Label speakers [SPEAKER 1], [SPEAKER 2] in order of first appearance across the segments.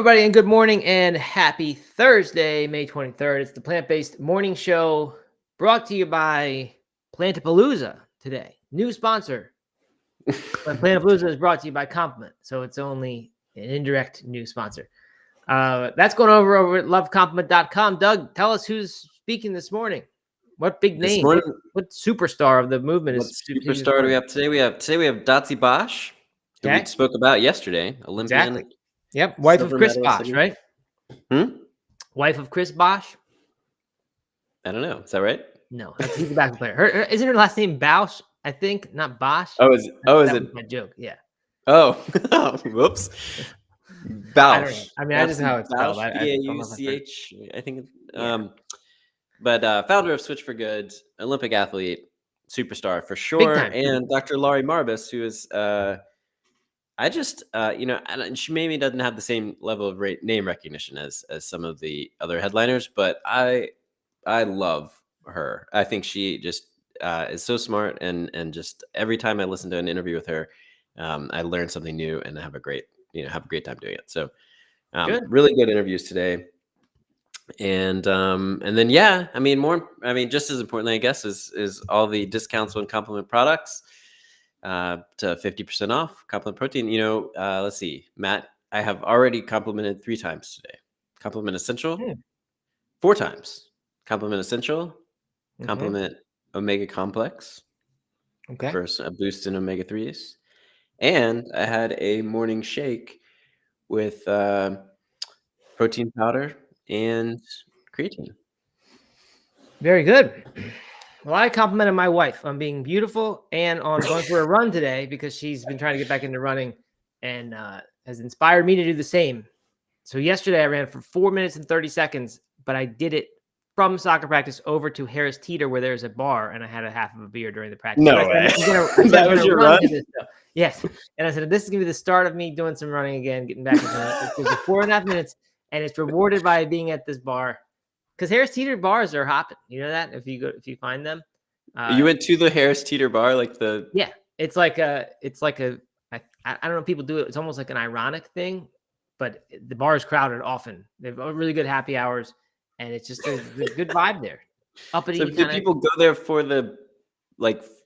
[SPEAKER 1] everybody, and good morning and happy Thursday, May 23rd. It's the Plant-Based Morning Show brought to you by Plantapalooza today. New sponsor. But Plantapalooza is brought to you by Compliment, so it's only an indirect new sponsor. That's going over at lovecompliment.com. Doug, tell us who's speaking this morning. What big name? What superstar of the movement
[SPEAKER 2] What
[SPEAKER 1] is
[SPEAKER 2] superstar do we have today? We have Dotsie Bosch, who we spoke about yesterday. Olympian.
[SPEAKER 1] Exactly. Yep. Wife of Chris Bosch, right? Wife of Chris Bosch.
[SPEAKER 2] I don't know. Is that right?
[SPEAKER 1] No, he's a basketball player. Isn't her last name Bausch? I think, not Bosch.
[SPEAKER 2] Is it
[SPEAKER 1] my joke? Yeah.
[SPEAKER 2] Oh, whoops. Bausch.
[SPEAKER 1] I mean, I just know how it's spelled.
[SPEAKER 2] B-A-U-C-H. I think. But founder of Switch for Good, Olympic athlete, superstar for sure, and Dr. Laurie Marbas, who is she maybe doesn't have the same level of name recognition as some of the other headliners, but I love her. I think she just is so smart, and just every time I listen to an interview with her, I learn something new and have a great time doing it. So really good interviews today. And then just as importantly, I guess, is all the discounts on Compliment products to 50% off Compliment protein. Let's see, Matt, I have already complimented 3 times today. Compliment Essential 4 times. Compliment Essential, Compliment Omega Complex, for a boost in omega 3s, and I had a morning shake with protein powder and creatine.
[SPEAKER 1] Very good. Well, I complimented my wife on being beautiful and on going for a run today because she's been trying to get back into running and has inspired me to do the same. So yesterday I ran for 4 minutes and 30 seconds, but I did it from soccer practice over to Harris Teeter, where there's a bar, and I had a half of a beer during the practice.
[SPEAKER 2] No way. That was your run?
[SPEAKER 1] Yes. And I said, this is going to be the start of me doing some running again, getting back into it. It was 4.5 minutes, and it's rewarded by being at this bar. Because Harris Teeter bars are hopping. You know that? If you find them.
[SPEAKER 2] You went to the Harris Teeter bar,
[SPEAKER 1] Yeah. It's like I don't know if people do it. It's almost like an ironic thing, but the bar is crowded often. They have really good happy hours, and it's just there's a good vibe there. Uppity.
[SPEAKER 2] So do people go there for to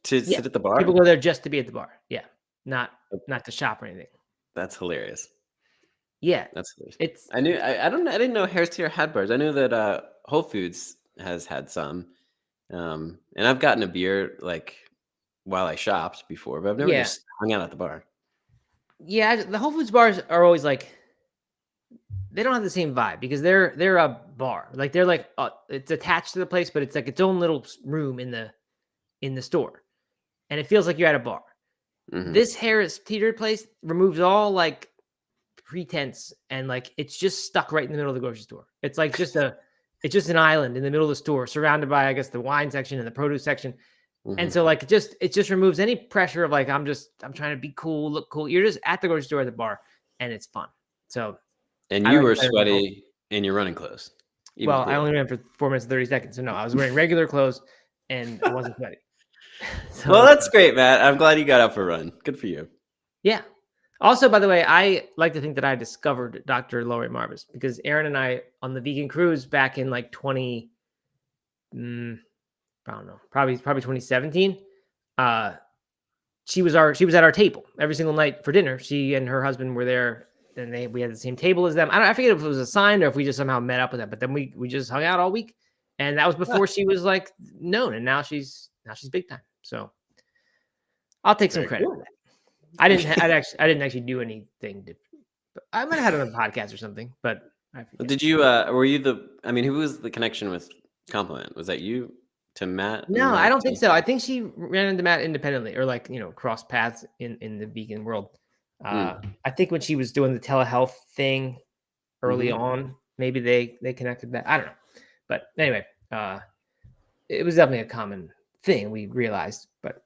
[SPEAKER 2] sit at the bar?
[SPEAKER 1] People go there just to be at the bar. Yeah. Not to shop or anything.
[SPEAKER 2] That's hilarious.
[SPEAKER 1] Yeah.
[SPEAKER 2] That's hilarious. I didn't know Harris Teeter had bars. I knew that Whole Foods has had some. And I've gotten a beer while I shopped before, but I've never just hung out at the bar. Yeah,
[SPEAKER 1] the Whole Foods bars are always they don't have the same vibe because they're a bar. They're it's attached to the place, but it's like its own little room in the store, and it feels like you're at a bar. This Harris Teeter place removes all pretense, and it's just stuck right in the middle of the grocery store. It's it's just an island in the middle of the store, surrounded by, I guess, the wine section and the produce section. And so it just removes any pressure of I'm trying to be cool, look cool. You're just at the grocery store at the bar, and it's fun. So.
[SPEAKER 2] And you were sweaty in your running clothes.
[SPEAKER 1] I only ran for 4 minutes and 30 seconds. So no, I was wearing regular clothes and I wasn't sweaty.
[SPEAKER 2] Well, that's great, Matt. I'm glad you got out for a run. Good for you.
[SPEAKER 1] Yeah. Also, by the way, I like to think that I discovered Dr. Laurie Marbas because Aaron and I on the vegan cruise back in 20, I don't know, probably 2017. She was at our table every single night for dinner. She and her husband were there. And we had the same table as them. I forget if it was assigned or if we just somehow met up with them. But then we just hung out all week, and that was before she was known. And now she's big time. So I'll take some credit for that. I didn't actually do anything. I might have had it on a podcast or something. But
[SPEAKER 2] did you? Were you who was the connection with Compliment? Was that you to Matt?
[SPEAKER 1] No, I don't think so. I think she ran into Matt independently, or crossed paths in the vegan world. I think when she was doing the telehealth thing early on, maybe they connected that. I don't know. But anyway, it was definitely a common thing we realized, but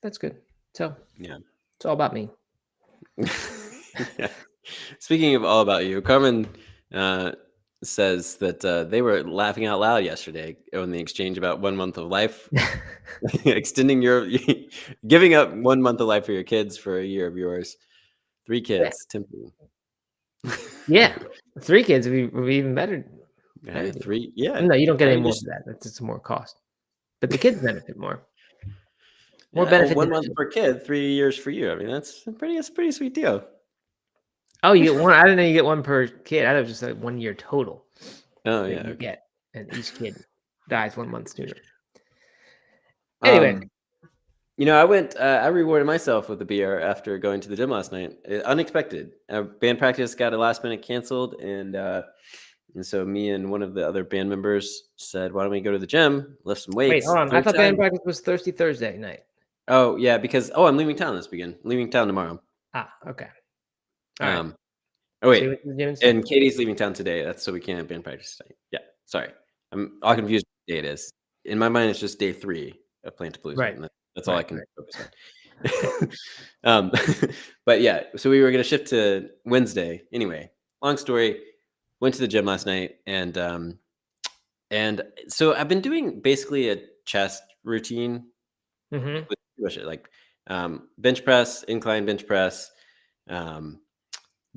[SPEAKER 1] that's good. So yeah, it's all about me.
[SPEAKER 2] Yeah. Speaking of all about you, Carmen says that they were laughing out loud yesterday on the exchange about 1 month of life, giving up 1 month of life for your kids for a year of yours. 3 kids. Temple.
[SPEAKER 1] Yeah, 3 kids would be even better.
[SPEAKER 2] Yeah,
[SPEAKER 1] Better deal.
[SPEAKER 2] 3, yeah.
[SPEAKER 1] No, you don't get
[SPEAKER 2] Now
[SPEAKER 1] any
[SPEAKER 2] you
[SPEAKER 1] more
[SPEAKER 2] just
[SPEAKER 1] for that. That's just more cost. But the kids benefit more. More
[SPEAKER 2] yeah, well,
[SPEAKER 1] benefit
[SPEAKER 2] 1
[SPEAKER 1] than
[SPEAKER 2] month
[SPEAKER 1] 2.
[SPEAKER 2] per kid, 3 years for you. I mean, that's a pretty sweet deal.
[SPEAKER 1] Oh, you get 1. I didn't know you get 1 per kid. I thought it was just like 1 year total
[SPEAKER 2] Oh,
[SPEAKER 1] that
[SPEAKER 2] yeah,
[SPEAKER 1] you
[SPEAKER 2] okay.
[SPEAKER 1] get, and each kid dies 1 month sooner. Anyway,
[SPEAKER 2] Um, I rewarded myself with a beer after going to the gym last night. Unexpected. Band practice got a last minute canceled, and so me and one of the other band members said, "Why don't we go to the gym, lift some
[SPEAKER 1] wait,
[SPEAKER 2] weights?"
[SPEAKER 1] hold on. I
[SPEAKER 2] Third
[SPEAKER 1] thought band
[SPEAKER 2] time.
[SPEAKER 1] practice was Thirsty Thursday night.
[SPEAKER 2] Oh yeah, because I'm leaving town this weekend. Leaving town tomorrow.
[SPEAKER 1] Ah, okay. Alright.
[SPEAKER 2] Um, oh
[SPEAKER 1] So
[SPEAKER 2] wait,
[SPEAKER 1] you went to the gym instead.
[SPEAKER 2] and Katie's leaving town today. That's so we can't have band practice tonight. Yeah, sorry, I'm all confused. What day it is in my mind? It's just day 3 of Plant to Palooza,
[SPEAKER 1] Right.
[SPEAKER 2] and that's all I
[SPEAKER 1] Right,
[SPEAKER 2] can
[SPEAKER 1] right.
[SPEAKER 2] focus on. um, but yeah, so we were gonna shift to Wednesday anyway. Long story. Went to the gym last night, and so I've been doing basically a chest routine
[SPEAKER 1] Mhm.
[SPEAKER 2] with pretty much it, like bench press, incline bench press, um,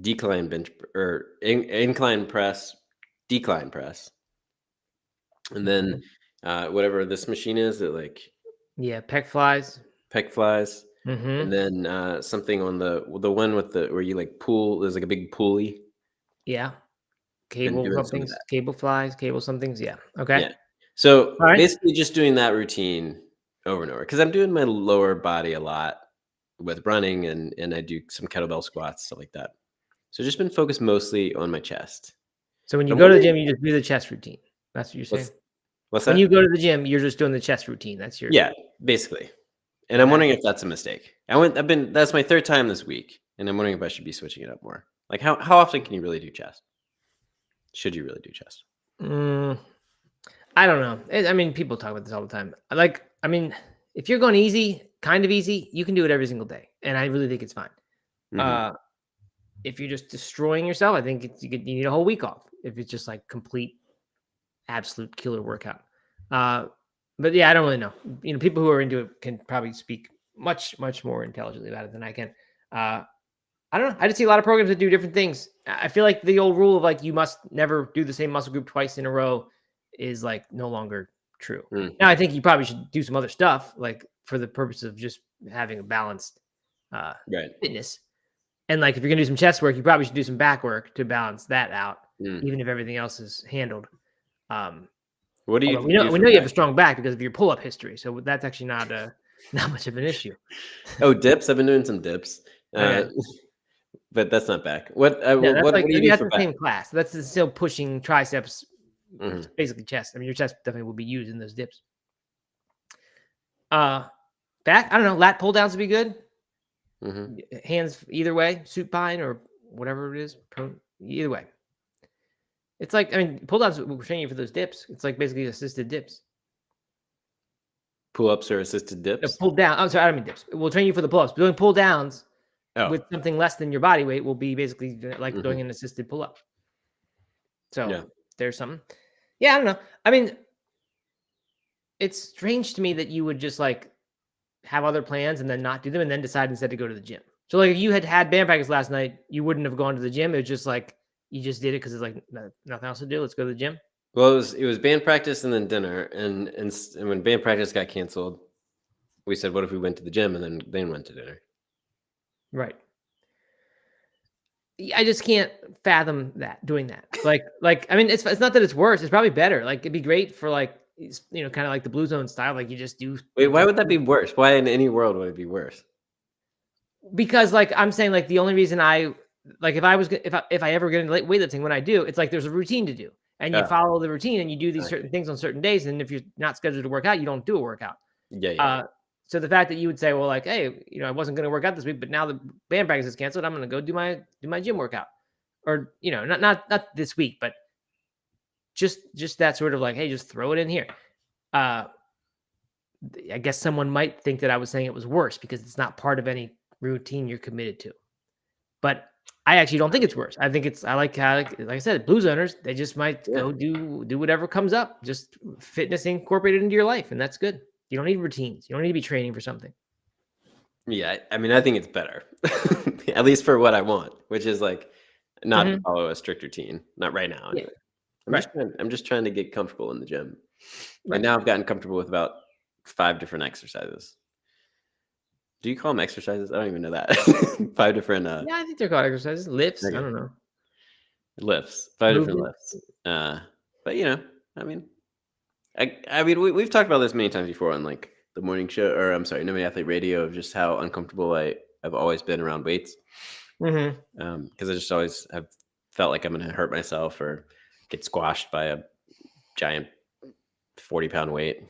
[SPEAKER 2] decline bench or incline press, decline press, and then
[SPEAKER 1] Mhm.
[SPEAKER 2] whatever this machine is that like
[SPEAKER 1] Yeah, pec flies.
[SPEAKER 2] pec flies, and
[SPEAKER 1] Mhm.
[SPEAKER 2] then something on the one with the where you like pull. There's like a big pulley.
[SPEAKER 1] Yeah.
[SPEAKER 2] Been
[SPEAKER 1] Cable
[SPEAKER 2] doing some of
[SPEAKER 1] somethings,
[SPEAKER 2] that.
[SPEAKER 1] cable flies, cable somethings. Yeah. Okay.
[SPEAKER 2] Yeah. So
[SPEAKER 1] Alright.
[SPEAKER 2] basically, just doing that routine over and over because I'm doing my lower body a lot with running and I do some kettlebell squats, stuff like that. So just been focused mostly on my chest.
[SPEAKER 1] So when
[SPEAKER 2] But
[SPEAKER 1] you
[SPEAKER 2] I'm
[SPEAKER 1] go to the
[SPEAKER 2] wondering
[SPEAKER 1] gym, you just do the chest routine. That's what you're saying?
[SPEAKER 2] what's
[SPEAKER 1] When you
[SPEAKER 2] that?
[SPEAKER 1] go to the gym, you're just doing the chest routine. That's your
[SPEAKER 2] Yeah, basically. And I'm
[SPEAKER 1] okay.
[SPEAKER 2] wondering if that's a mistake. That's my third time this week, and I'm wondering if I should be switching it up more. Like how often can you really do chest? Should you really do chest?
[SPEAKER 1] Mm, I don't know. I mean, people talk about this all the time. I mean, if you're going easy, kind of easy, you can do it every single day, and I really think it's fine.
[SPEAKER 2] Hmm.
[SPEAKER 1] Uh, if you're just destroying yourself, I think you need a whole week off. If it's just like complete, absolute killer workout. Uh, but yeah, I don't really know. People who are into it can probably speak much, much more intelligently about it than I can. Uh, I don't know. I just see a lot of programs that do different things. I feel like the old rule of like you must never do the same muscle group twice in a row is like no longer true. Now I think you probably should do some other stuff like for the purpose of just having a balanced uh,
[SPEAKER 2] Right.
[SPEAKER 1] fitness. And like if you're gonna do some chest work, you probably should do some back work to balance that out,
[SPEAKER 2] Mm.
[SPEAKER 1] even if everything else is handled. Um,
[SPEAKER 2] What do you
[SPEAKER 1] Although
[SPEAKER 2] do
[SPEAKER 1] we
[SPEAKER 2] for
[SPEAKER 1] know you have
[SPEAKER 2] back?
[SPEAKER 1] a strong back because of your pull up history, so that's actually not not much of an issue.
[SPEAKER 2] Oh, dips. I've been doing some dips, uh,
[SPEAKER 1] Okay.
[SPEAKER 2] but that's not back.
[SPEAKER 1] Yeah, that's
[SPEAKER 2] What
[SPEAKER 1] like
[SPEAKER 2] do
[SPEAKER 1] I
[SPEAKER 2] you
[SPEAKER 1] mean,
[SPEAKER 2] do
[SPEAKER 1] that's
[SPEAKER 2] for
[SPEAKER 1] the
[SPEAKER 2] back?
[SPEAKER 1] same class. That's still pushing triceps,
[SPEAKER 2] Hmm.
[SPEAKER 1] basically chest. I mean, your chest definitely will be used in those dips. Uh, Back, I don't know, lat pull downs would be good.
[SPEAKER 2] Hmm.
[SPEAKER 1] Hands either way, supine or whatever it is, either way. It's like I mean, pull downs will train you for those dips. It's like basically assisted dips.
[SPEAKER 2] Pull ups or assisted dips?
[SPEAKER 1] Pull down. I'm sorry, I don't mean dips. It will train you for the pull ups. Doing pull downs
[SPEAKER 2] Oh,
[SPEAKER 1] with something less than your body weight will be basically like
[SPEAKER 2] hmm,
[SPEAKER 1] doing an assisted pull up. So
[SPEAKER 2] yeah.
[SPEAKER 1] there's something. Yeah, I don't know. I mean, it's strange to me that you would just like have other plans and then not do them and then decide instead to go to the gym. So like if you had band practice last night, you wouldn't have gone to the gym. It was just like you just did it because it's like nothing else to do. Let's go to the gym.
[SPEAKER 2] Well, it was band practice and then dinner, and when band practice got canceled, we said, "What if we went to the gym and then went to dinner?"
[SPEAKER 1] Right. I just can't fathom that doing that. Like I mean, it's not that it's worse. It's probably better. Like it'd be great for like kind of like the blue zone style. Like you just do
[SPEAKER 2] Wait, why would that be worse? Why in any world would it be worse?
[SPEAKER 1] because like I'm saying like the only reason I like if I ever get into weightlifting when I do, it's like there's a routine to do and you
[SPEAKER 2] Oh,
[SPEAKER 1] follow the routine and you do these certain
[SPEAKER 2] okay.
[SPEAKER 1] things on certain days. And if you're not scheduled to work out, you don't do a workout.
[SPEAKER 2] Yeah, yeah, yeah.
[SPEAKER 1] Uh, so the fact that you would say, well, like, hey, I wasn't going to work out this week, but now the band practice is canceled, I'm going to go do my gym workout, or not this week, but just that sort of like, hey, just throw it in here. Uh, I guess someone might think that I was saying it was worse because it's not part of any routine you're committed to. But I actually don't think it's worse. I think I like how, like I said, blue zoners, they just might
[SPEAKER 2] Yeah.
[SPEAKER 1] go do whatever comes up. Just fitness incorporated into your life, and that's good. You don't need routines. You don't need to be training for something.
[SPEAKER 2] Yeah, I mean, I think it's better, at least for what I want, which is like not to follow a strict routine. Not right now,
[SPEAKER 1] Yeah.
[SPEAKER 2] anyway.
[SPEAKER 1] Right.
[SPEAKER 2] I'm just trying to get comfortable in the gym.
[SPEAKER 1] Right.
[SPEAKER 2] And now I've gotten comfortable with about 5 different exercises. Do you call them exercises? I don't even know that. 5 different
[SPEAKER 1] Yeah, I think they're called exercises. Lifts. I
[SPEAKER 2] okay,
[SPEAKER 1] don't know.
[SPEAKER 2] lifts. 5 different
[SPEAKER 1] Movement.
[SPEAKER 2] lifts. But I mean, we've talked about this many times before on like the morning show, or I'm sorry, No Meat Athlete Radio, of just how uncomfortable I've always been around weights. Because I just always have felt like I'm going to hurt myself or get squashed by a giant 40-pound weight.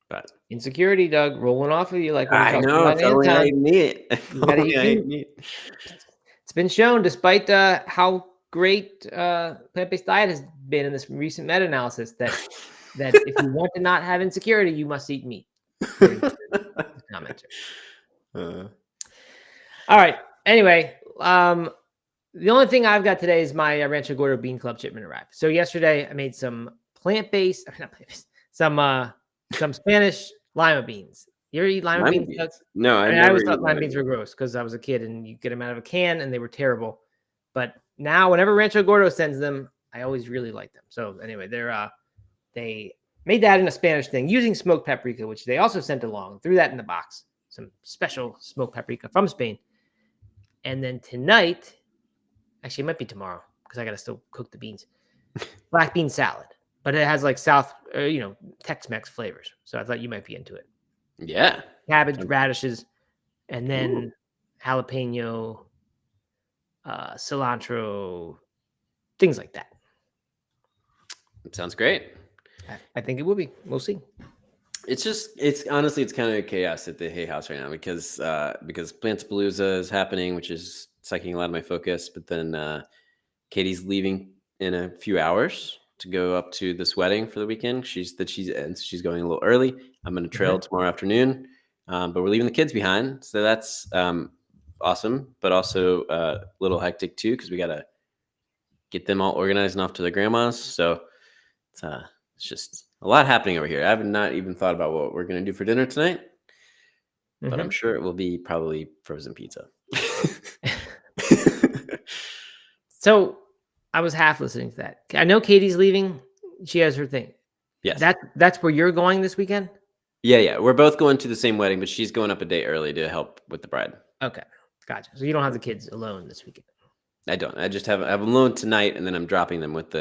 [SPEAKER 2] But
[SPEAKER 1] Insecurity, Doug, rolling off of you like we were
[SPEAKER 2] I
[SPEAKER 1] talking
[SPEAKER 2] know,
[SPEAKER 1] about
[SPEAKER 2] if only I
[SPEAKER 1] Anton.
[SPEAKER 2] ate meat. If
[SPEAKER 1] You gotta
[SPEAKER 2] only
[SPEAKER 1] eat
[SPEAKER 2] I
[SPEAKER 1] meat.
[SPEAKER 2] ate meat.
[SPEAKER 1] It's been shown, despite how great plant-based diet has been in this recent meta-analysis, that if you want to not have insecurity, you must eat meat. According to the commenter. All right. Anyway, the only thing I've got today is my Rancho Gordo Bean Club shipment arrived. So yesterday I made some plant-based, not plant-based, some Spanish lima beans. You ever eat lima beans, Doug?
[SPEAKER 2] No,
[SPEAKER 1] I
[SPEAKER 2] I've
[SPEAKER 1] mean, I
[SPEAKER 2] never
[SPEAKER 1] always thought
[SPEAKER 2] eaten
[SPEAKER 1] lima
[SPEAKER 2] lima
[SPEAKER 1] beans
[SPEAKER 2] beans.
[SPEAKER 1] were gross because I was a kid and you get them out of a can and they were terrible. But now, whenever Rancho Gordo sends them, I always really like them. So anyway, they made that in a Spanish thing using smoked paprika, which they also sent along. Threw that in the box. Some special smoked paprika from Spain. And then tonight, actually, it might be tomorrow because I got to still cook the beans. Black bean salad, but it has like Tex-Mex flavors. So I thought you might be into it.
[SPEAKER 2] Yeah.
[SPEAKER 1] Cabbage, radishes, and then jalapeno, cilantro, things like that.
[SPEAKER 2] Sounds great.
[SPEAKER 1] I think it will be. We'll see.
[SPEAKER 2] It's honestly, it's kind of chaos at the Hay House right now because Plantapalooza is happening, which is sucking a lot of my focus. But then Katie's leaving in a few hours to go up to this wedding for the weekend. She's going a little early. I'm going to trail tomorrow afternoon, but we're leaving the kids behind, so that's awesome, but also a little hectic too because we got to get them all organized and off to their grandmas. So it's just a lot happening over here. I have not even thought about what we're going to do for dinner tonight, but I'm sure it will be probably frozen pizza.
[SPEAKER 1] So I was half listening to that. I know Katie's leaving. She has her thing.
[SPEAKER 2] Yes.
[SPEAKER 1] That's where you're going this weekend?
[SPEAKER 2] Yeah. We're both going to the same wedding, but she's going up a day early to help with the bride.
[SPEAKER 1] Okay. Gotcha. So you don't have the kids alone this weekend.
[SPEAKER 2] I don't. I just have them alone tonight, and then I'm dropping them with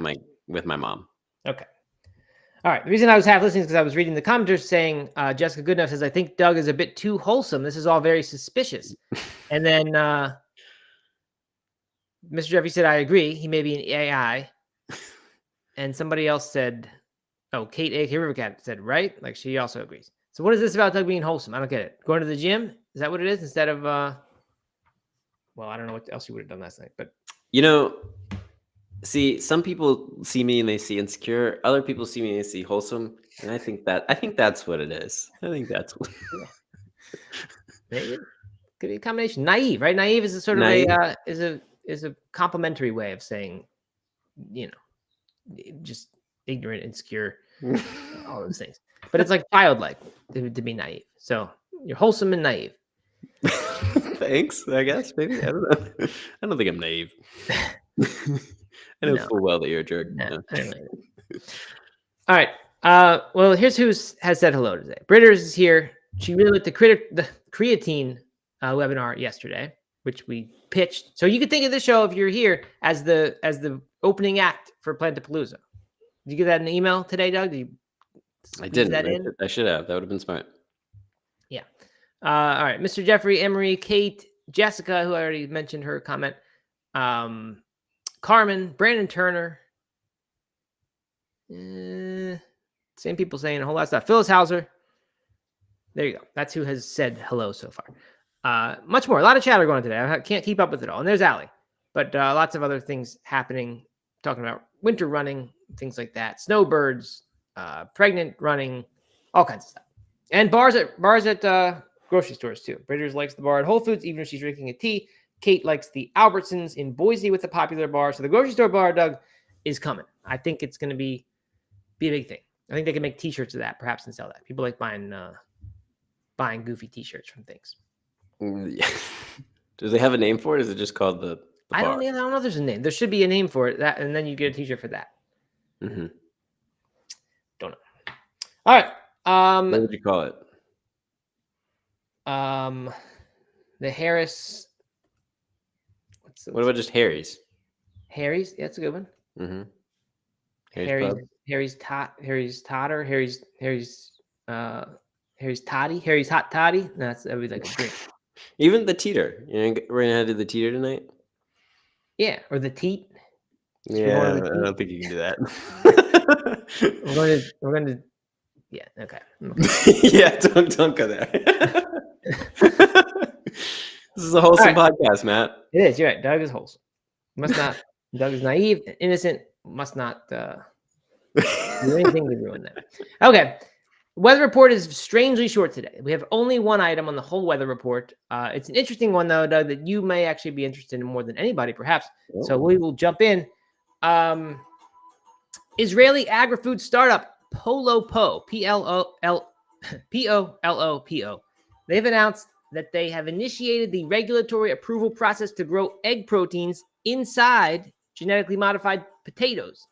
[SPEAKER 2] my mom.
[SPEAKER 1] Okay. All right. The reason I was half listening is because I was reading the commenters saying Jessica Goodenough says, I think Doug is a bit too wholesome. This is all very suspicious. And then Mr. Jeffrey said, I agree. He may be an AI. And somebody else said, Kate A.K. Rivercat said, right? Like she also agrees. So what is this about Doug being wholesome? I don't get it. Going to the gym? Is that what it is? Instead of, well, I don't know what else you would have done last night, but.
[SPEAKER 2] See, some people see me and they see insecure. Other people see me and they see wholesome. And I think that's what it is. I think that's what.
[SPEAKER 1] Maybe it could be a combination. Naive, right? Naive is a sort of is a complimentary way of saying, just ignorant, insecure, all those things. But it's like childlike to be naive. So you're wholesome and naive.
[SPEAKER 2] Thanks, I guess. Maybe. I don't know. I don't think I'm naive. I know full well that you're a jerk.
[SPEAKER 1] No. All right. Well, here's who has said hello today. Britters is here. She really liked the creatine webinar yesterday, which we pitched. So you could think of this show if you're here as the opening act for Plantapalooza. Did you get that in an email today, Doug?
[SPEAKER 2] I didn't. I should have. That would have been smart.
[SPEAKER 1] Yeah. All right. Mr. Jeffrey, Emery, Kate, Jessica, who I already mentioned her comment. Carmen, Brandon Turner. Same people saying a whole lot of stuff. Phyllis Hauser. There you go. That's who has said hello so far. Much more. A lot of chatter going on today. I can't keep up with it all. And there's Allie. But lots of other things happening. Talking about winter running, things like that. Snowbirds, pregnant running, all kinds of stuff. And bars at grocery stores too. Bridgers likes the bar at Whole Foods, even if she's drinking a tea. Kate likes the Albertsons in Boise with the popular bar. So the grocery store bar, Doug, is coming. I think it's going to be a big thing. I think they can make T-shirts of that, perhaps, and sell that. People like buying goofy T-shirts from things.
[SPEAKER 2] Yeah. Do they have a name for it? Is it just called the
[SPEAKER 1] I
[SPEAKER 2] bar?
[SPEAKER 1] don't know if there's a name. There should be a name for it. That, and then you get a T-shirt for that.
[SPEAKER 2] Mm-hmm.
[SPEAKER 1] Don't know. All right.
[SPEAKER 2] What would you call it?
[SPEAKER 1] The Harris.
[SPEAKER 2] What about just Harry's?
[SPEAKER 1] Harry's. Yeah, that's a good one.
[SPEAKER 2] Mm-hmm.
[SPEAKER 1] Harry's Totter. Harry's Toddy. Harry's Hot Toddy. No, that would be like a drink.
[SPEAKER 2] Even the teeter. We're gonna do the teeter tonight.
[SPEAKER 1] Yeah, or the teat.
[SPEAKER 2] Yeah, I don't think you can do that.
[SPEAKER 1] we're going to. Yeah. Okay.
[SPEAKER 2] Yeah, don't go there. This is a wholesome podcast, Matt.
[SPEAKER 1] It is. You're right. Doug is wholesome. Must not. Doug is naive, innocent. Must not do anything to ruin that. Okay. Weather report is strangely short today. We have only one item on the whole weather report. It's an interesting one, though, Doug, that you may actually be interested in more than anybody, perhaps. Oh. So we will jump in. Israeli agri-food startup Pollopo, P-O-L-O-P-O. They've announced that they have initiated the regulatory approval process to grow egg proteins inside genetically modified potatoes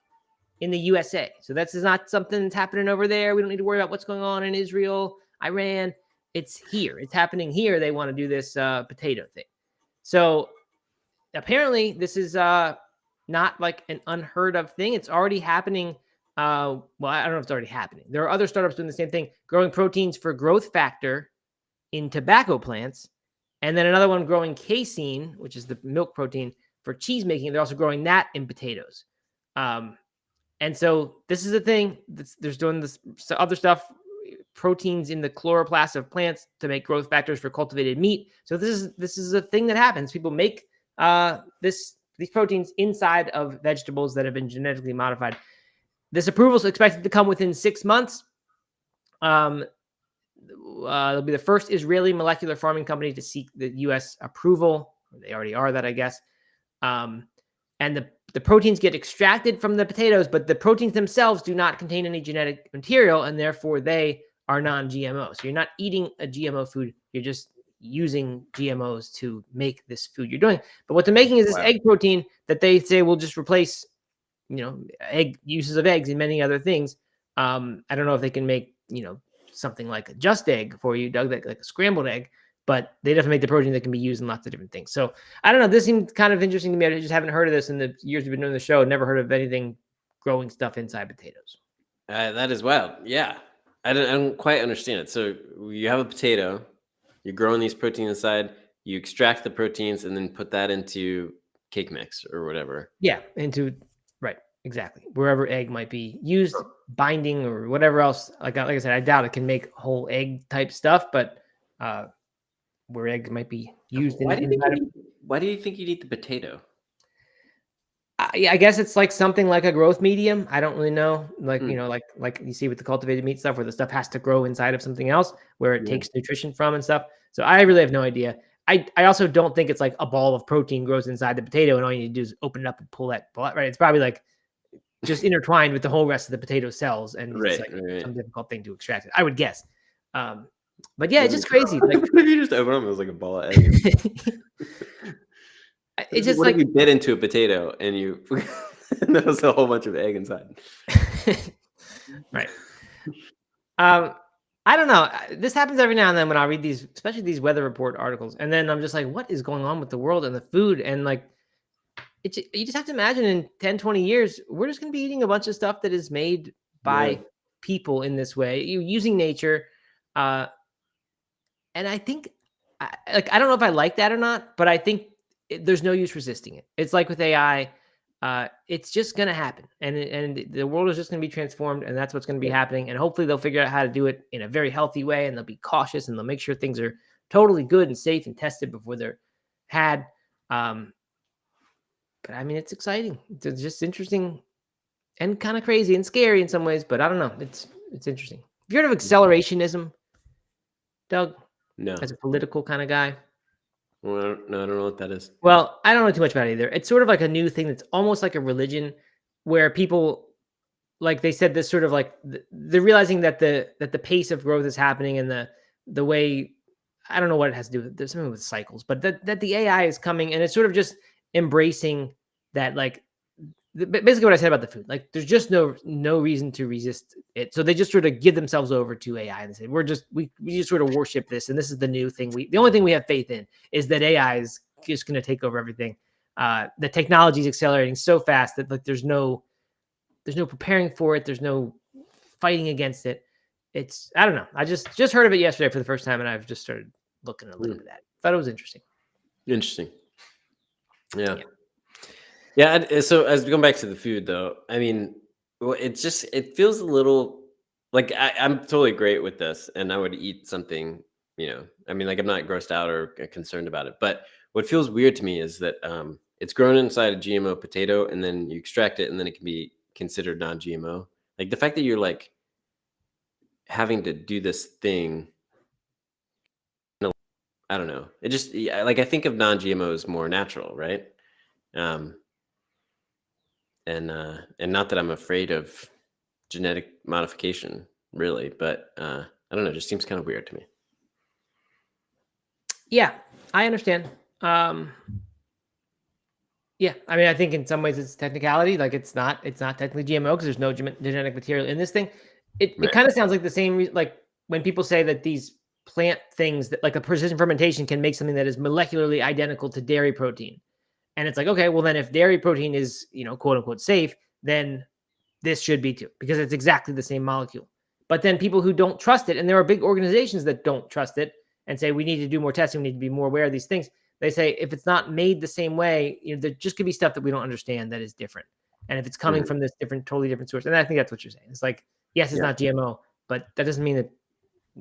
[SPEAKER 1] in the USA. So that's not something that's happening over there. We don't need to worry about what's going on in Israel, Iran. It's here. It's happening here. They want to do this potato thing. So apparently this is not like an unheard of thing. It's already happening. Well, I don't know if it's already happening. There are other startups doing the same thing, growing proteins for growth factor in tobacco plants. And then another one growing casein, which is the milk protein for cheese making. They're also growing that in potatoes. And so this is a thing. There's doing this other stuff, proteins in the chloroplast of plants to make growth factors for cultivated meat. So this is a thing that happens. People make these proteins inside of vegetables that have been genetically modified. This approval is expected to come within 6 months. It'll be the first Israeli molecular farming company to seek the U.S. approval. They already are that, I guess. And the proteins get extracted from the potatoes, but the proteins themselves do not contain any genetic material, and therefore they are non-GMO. So you're not eating a GMO food. You're just using GMOs to make this food you're doing. But what they're making is this egg protein that they say will just replace, egg uses of eggs and many other things. I don't know if they can make, something like a just egg for you, Doug, like a scrambled egg, but they definitely make the protein that can be used in lots of different things. So I don't know. This seemed kind of interesting to me. I just haven't heard of this in the years we've been doing the show. Never heard of anything growing stuff inside potatoes.
[SPEAKER 2] That is wild. Yeah. I don't quite understand it. So you have a potato, you're growing these proteins inside, you extract the proteins and then put that into cake mix or whatever.
[SPEAKER 1] Yeah. Right. Exactly. Wherever egg might be used, binding or whatever else. Like I said, I doubt it can make whole egg type stuff, but where eggs might be used.
[SPEAKER 2] Why do you think you need the potato?
[SPEAKER 1] I guess it's like something like a growth medium. I don't really know. Like, like you see with the cultivated meat stuff where the stuff has to grow inside of something else where it takes nutrition from and stuff. So I really have no idea. I also don't think it's like a ball of protein grows inside the potato and all you need to do is open it up and pull that ball out, right? It's probably like just intertwined with the whole rest of the potato cells, and it's like some difficult thing to extract it, I would guess. But yeah, it's just crazy. Like
[SPEAKER 2] if you just open them, it was like a ball of egg.
[SPEAKER 1] It's just
[SPEAKER 2] what
[SPEAKER 1] like
[SPEAKER 2] if you bit into a potato and and there was a whole bunch of egg inside.
[SPEAKER 1] Right. I don't know. This happens every now and then when I read these, especially these weather report articles, and then I'm just like, what is going on with the world and the food? And like, you just have to imagine in 10, 20 years, we're just going to be eating a bunch of stuff that is made by people in this way, using nature. And I think, I don't know if I like that or not, but I think there's no use resisting it. It's like with AI, it's just going to happen. And the world is just going to be transformed, and that's what's going to be happening. And hopefully they'll figure out how to do it in a very healthy way, and they'll be cautious, and they'll make sure things are totally good and safe and tested before they're had. But I mean, it's exciting. It's just interesting and kind of crazy and scary in some ways, but I don't know. It's interesting. Have you heard of accelerationism, Doug?
[SPEAKER 2] No.
[SPEAKER 1] As a political kind of guy?
[SPEAKER 2] Well, no, I don't know what that is.
[SPEAKER 1] Well, I don't know too much about it either. It's sort of like a new thing that's almost like a religion where people, like they said, this sort of like they're realizing that the pace of growth is happening and the way, I don't know what it has to do with. There's something with cycles, but that the AI is coming and it's sort of just embracing that, like, basically what I said about the food. Like, there's just no reason to resist it. So they just sort of give themselves over to AI and say, we just sort of worship this, and this is the new thing. The only thing we have faith in is that AI is just going to take over everything. The technology is accelerating so fast that, like, there's no preparing for it. There's no fighting against it. I don't know. I just heard of it yesterday for the first time, and I've just started looking a little bit at it. Thought it was interesting.
[SPEAKER 2] Interesting. Yeah. So as going back to the food, though, I mean, well, it feels a little like I'm totally great with this, and I would eat something. I mean, like, I'm not grossed out or concerned about it. But what feels weird to me is that it's grown inside a GMO potato, and then you extract it, and then it can be considered non-GMO. Like, the fact that you're like having to do this thing, I don't know. It just, like, I think of non-GMO as more natural, right? And not that I'm afraid of genetic modification, really, but I don't know. It just seems kind of weird to me.
[SPEAKER 1] Yeah, I understand. Yeah, I mean, I think in some ways it's technicality. Like, it's not technically GMO because there's no genetic material in this thing. It kind of sounds like the same, like when people say that these plant things, that like a precision fermentation can make something that is molecularly identical to dairy protein. And it's like, okay, well then if dairy protein is, quote unquote safe, then this should be too, because it's exactly the same molecule. But then people who don't trust it, and there are big organizations that don't trust it and say, we need to do more testing, we need to be more aware of these things. They say, if it's not made the same way, there just could be stuff that we don't understand that is different. And if it's coming from this totally different source, and I think that's what you're saying. It's like, yes, it's not GMO, but that doesn't mean that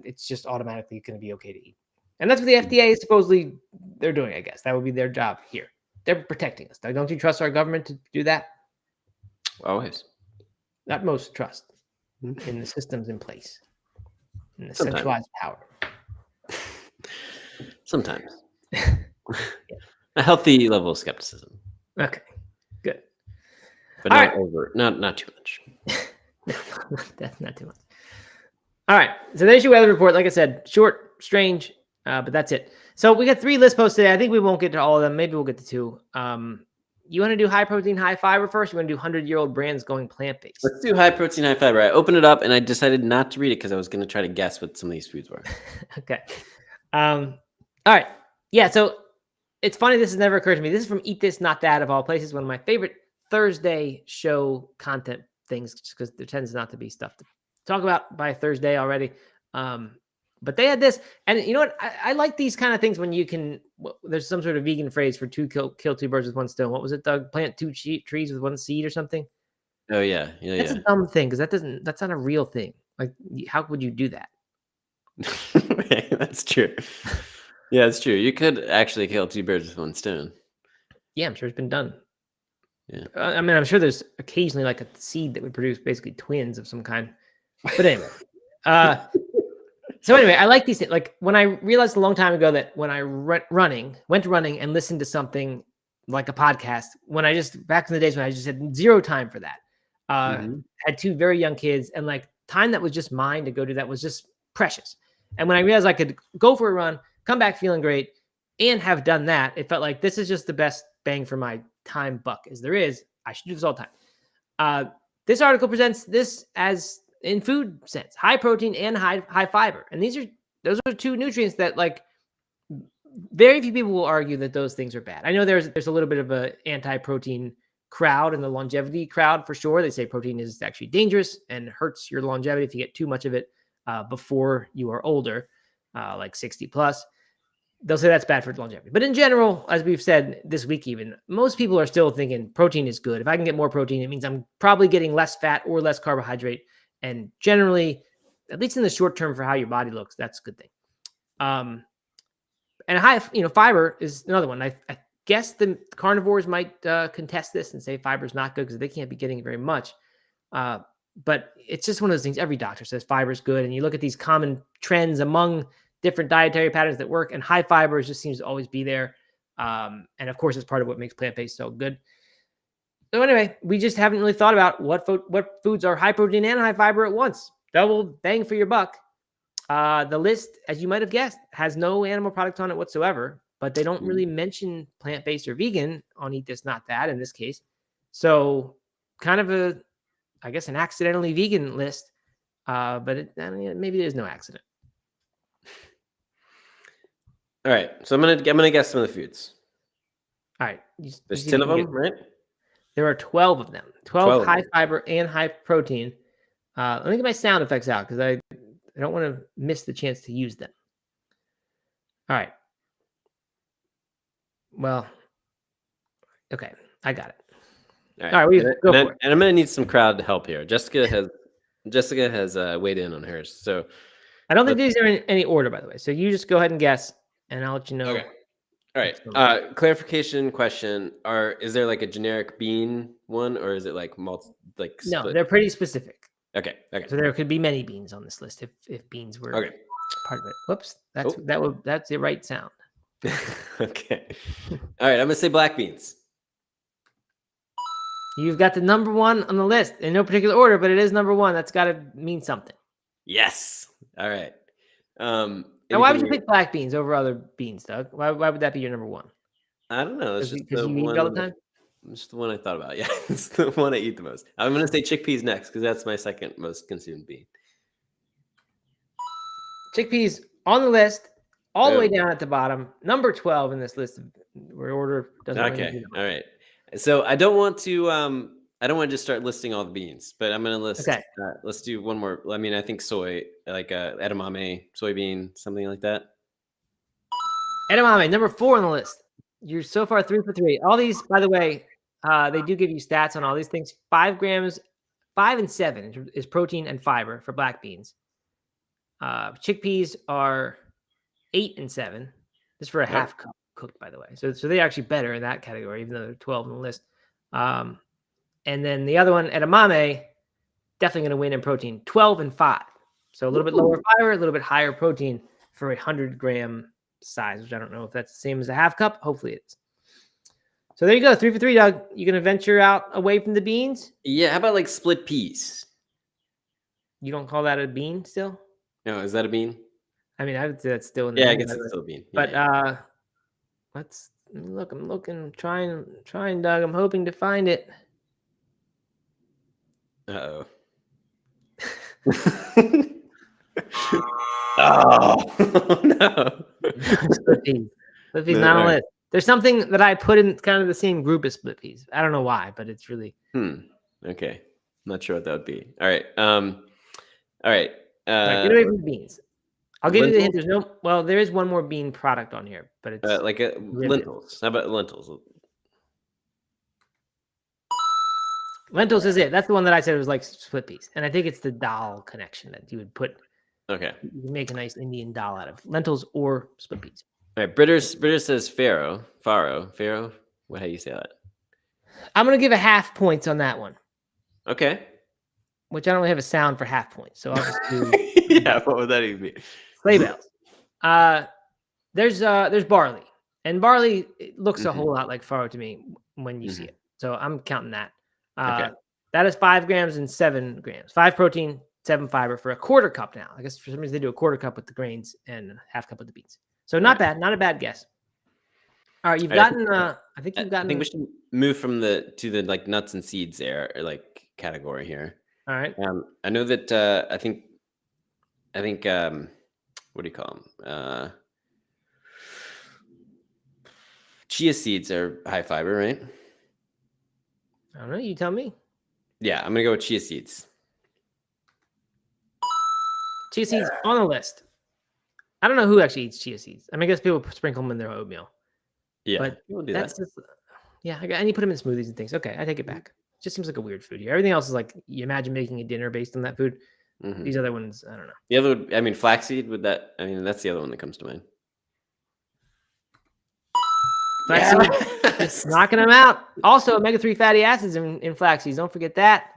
[SPEAKER 1] it's just automatically going to be okay to eat. And that's what the FDA is supposedly they're doing, I guess. That would be their job here. They're protecting us. Don't you trust our government to do that?
[SPEAKER 2] Always.
[SPEAKER 1] Utmost trust in the systems in place, in the
[SPEAKER 2] Sometimes.
[SPEAKER 1] centralized power.
[SPEAKER 2] Sometimes. A healthy level of skepticism.
[SPEAKER 1] Okay, good.
[SPEAKER 2] But not over, not too much.
[SPEAKER 1] That's not too much. All right, so there's your weather report. Like I said, short, strange, but that's it. So we got 3 list posts today. I think we won't get to all of them. Maybe we'll get to 2. You want to do high protein, high fiber first? You want to do 100-year-old brands going plant-based?
[SPEAKER 2] Let's do high protein, high fiber. I opened it up and I decided not to read it because I was going to try to guess what some of these foods were.
[SPEAKER 1] Okay. All right. Yeah, so it's funny. This has never occurred to me. This is from Eat This, Not That, of all places. One of my favorite Thursday show content things, just because there tends not to be stuff to talk about by Thursday already. But they had this, and you know what? I like these kind of things when you can. There's some sort of vegan phrase for kill 2 birds with 1 stone. What was it, Doug? Plant 2 trees with 1 seed or something.
[SPEAKER 2] Oh yeah,
[SPEAKER 1] That's a dumb thing because that's not a real thing. Like, how would you do that?
[SPEAKER 2] That's true. Yeah, it's true. You could actually kill 2 birds with 1 stone.
[SPEAKER 1] Yeah, I'm sure it's been done.
[SPEAKER 2] Yeah.
[SPEAKER 1] I mean, I'm sure there's occasionally like a seed that would produce basically twins of some kind. But anyway, so anyway, I like these things. Like, when I realized a long time ago that when I went running and listened to something like a podcast, back in the days when I just had 0 time for that, had 2 very young kids, and like time that was just mine to go do that was just precious. And when I realized I could go for a run, come back feeling great, and have done that, it felt like this is just the best bang for my time buck as there is. I should do this all the time. This article presents this as, in food sense, high protein and high fiber. And those are 2 nutrients that, like, very few people will argue that those things are bad. I know there's a little bit of a anti-protein crowd in the longevity crowd for sure. They say protein is actually dangerous and hurts your longevity if you get too much of it before you are older, like 60 plus. They'll say that's bad for longevity. But in general, as we've said this week, even most people are still thinking protein is good. If I can get more protein, it means I'm probably getting less fat or less carbohydrate. And generally, at least in the short term for how your body looks, that's a good thing. And high, fiber is another one. I guess the carnivores might contest this and say fiber is not good because they can't be getting very much. But it's just one of those things. Every doctor says fiber is good. And you look at these common trends among different dietary patterns that work, and high fiber just seems to always be there. And of course, it's part of what makes plant-based so good. So anyway, we just haven't really thought about what foods are high protein and high fiber at once. Double bang for your buck. The list, as you might have guessed, has no animal products on it whatsoever, but they don't
[SPEAKER 2] Mm.
[SPEAKER 1] really mention plant-based or vegan on Eat This, Not That in this case. So kind of I guess, an accidentally vegan list, but maybe there's no accident.
[SPEAKER 2] All right, so I'm gonna guess some of the foods.
[SPEAKER 1] All right.
[SPEAKER 2] There's 10 of them, right?
[SPEAKER 1] There are 12 of them, 12
[SPEAKER 2] 12 of
[SPEAKER 1] high
[SPEAKER 2] them.
[SPEAKER 1] fiber and high protein. Let me get my sound effects out because I don't want to miss the chance to use them. All right. Well, okay. I got it.
[SPEAKER 2] All
[SPEAKER 1] All right. We go for it.
[SPEAKER 2] And I'm gonna need some crowd help here. Jessica has weighed in on hers. So
[SPEAKER 1] I don't think these are in any order, by the way. So you just go ahead and guess, and I'll let you know.
[SPEAKER 2] okay. All right. Clarification question: is there like a generic bean one, or is it like
[SPEAKER 1] No,
[SPEAKER 2] split?
[SPEAKER 1] they're pretty specific.
[SPEAKER 2] Okay.
[SPEAKER 1] So there could be many beans on this list if beans were
[SPEAKER 2] Okay.
[SPEAKER 1] part of it. Whoops, that's the right sound.
[SPEAKER 2] Okay. All right, I'm gonna say black beans.
[SPEAKER 1] You've got the number one on the list in no particular order, but it is number one. That's got to mean something.
[SPEAKER 2] Yes. All right.
[SPEAKER 1] Now, why would you pick black beans over other beans, Doug? Why would that be your number one?
[SPEAKER 2] I don't know. It's just
[SPEAKER 1] Because
[SPEAKER 2] the
[SPEAKER 1] you eat
[SPEAKER 2] one.
[SPEAKER 1] it all the time.
[SPEAKER 2] It's just the one I thought about. Yeah, it's the one I eat the most. I'm gonna say chickpeas next because that's my second most consumed bean.
[SPEAKER 1] Chickpeas on the list, all the way down at the bottom, number 12 in this list. Where order doesn't.
[SPEAKER 2] Okay. All right. So I don't want to just start listing all the beans, but I'm gonna list.
[SPEAKER 1] Okay.
[SPEAKER 2] Let's do one more. I mean, I think soy, like edamame, soybean, something like that.
[SPEAKER 1] Edamame, number 4 on the list. You're so far 3 for 3. All these, by the way, they do give you stats on all these things. 5 grams, 5 and 7 is protein and fiber for black beans. Chickpeas are 8 and 7. This is for a half cup cooked, by the way. So they're actually better in that category, even though they're 12 on the list. And then the other one, edamame, definitely going to win in protein, 12 and 5. So a little bit lower fiber, a little bit higher protein for 100-gram size, which I don't know if that's the same as a half cup. Hopefully it is. So there you go, 3 for 3, Doug. You going to venture out away from the beans?
[SPEAKER 2] Yeah, how about like split peas?
[SPEAKER 1] You don't call that a bean still?
[SPEAKER 2] No, is that a bean?
[SPEAKER 1] I mean, I would say that's still in the
[SPEAKER 2] Yeah, I
[SPEAKER 1] bean,
[SPEAKER 2] guess it's still a bean.
[SPEAKER 1] but let's look. I'm looking, trying, Doug. I'm hoping to find it.
[SPEAKER 2] Uh-oh. Oh no.
[SPEAKER 1] Split peas. Split peas not on the list. There's something that I put in kind of the same group as split peas. I don't know why, but it's really
[SPEAKER 2] okay. Not sure what that would be. All right. All right.
[SPEAKER 1] Get away from the beans. I'll give you the hint. There is one more bean product on here, but it's
[SPEAKER 2] like lentils. How about lentils?
[SPEAKER 1] Lentils is it. That's the one that I said was like split peas. And I think it's the dal connection that you would put.
[SPEAKER 2] Okay.
[SPEAKER 1] You can make a nice Indian dal out of lentils or split peas.
[SPEAKER 2] All right. Britter says farro. What? How do you say that?
[SPEAKER 1] I'm going to give a half points on that one.
[SPEAKER 2] Okay.
[SPEAKER 1] Which I don't really have a sound for half points. So I'll just do.
[SPEAKER 2] Yeah. What would that even be?
[SPEAKER 1] Sleigh bells. There's barley. And barley looks a whole lot like farro to me when you see it. So I'm counting that.
[SPEAKER 2] Okay.
[SPEAKER 1] That is 5 grams and 7 grams. 5 protein, 7 fiber for a quarter cup now. I guess for some reason they do a quarter cup with the grains and a half cup with the beans. So not bad. Not a bad guess. All right, you've gotten. I think we
[SPEAKER 2] should move from to the like nuts and seeds there, or like category here.
[SPEAKER 1] All right.
[SPEAKER 2] I know that I think what do you call them? Chia seeds are high fiber, right?
[SPEAKER 1] I don't know. You tell me.
[SPEAKER 2] Yeah, I'm gonna go with chia seeds.
[SPEAKER 1] Chia seeds on the list. I don't know who actually eats chia seeds. I mean, I guess people sprinkle them in their oatmeal.
[SPEAKER 2] Yeah,
[SPEAKER 1] but
[SPEAKER 2] we'll do
[SPEAKER 1] that's
[SPEAKER 2] that.
[SPEAKER 1] just, and you put them in smoothies and things. Okay, I take it back. It just seems like a weird food here. Everything else is like you imagine making a dinner based on that food. These other ones, I don't know.
[SPEAKER 2] The other, I mean, flaxseed with that. I mean, that's the other one that comes to mind.
[SPEAKER 1] Flaxseed, just knocking them out. Also, omega-3 fatty acids in flax seeds. Don't forget that.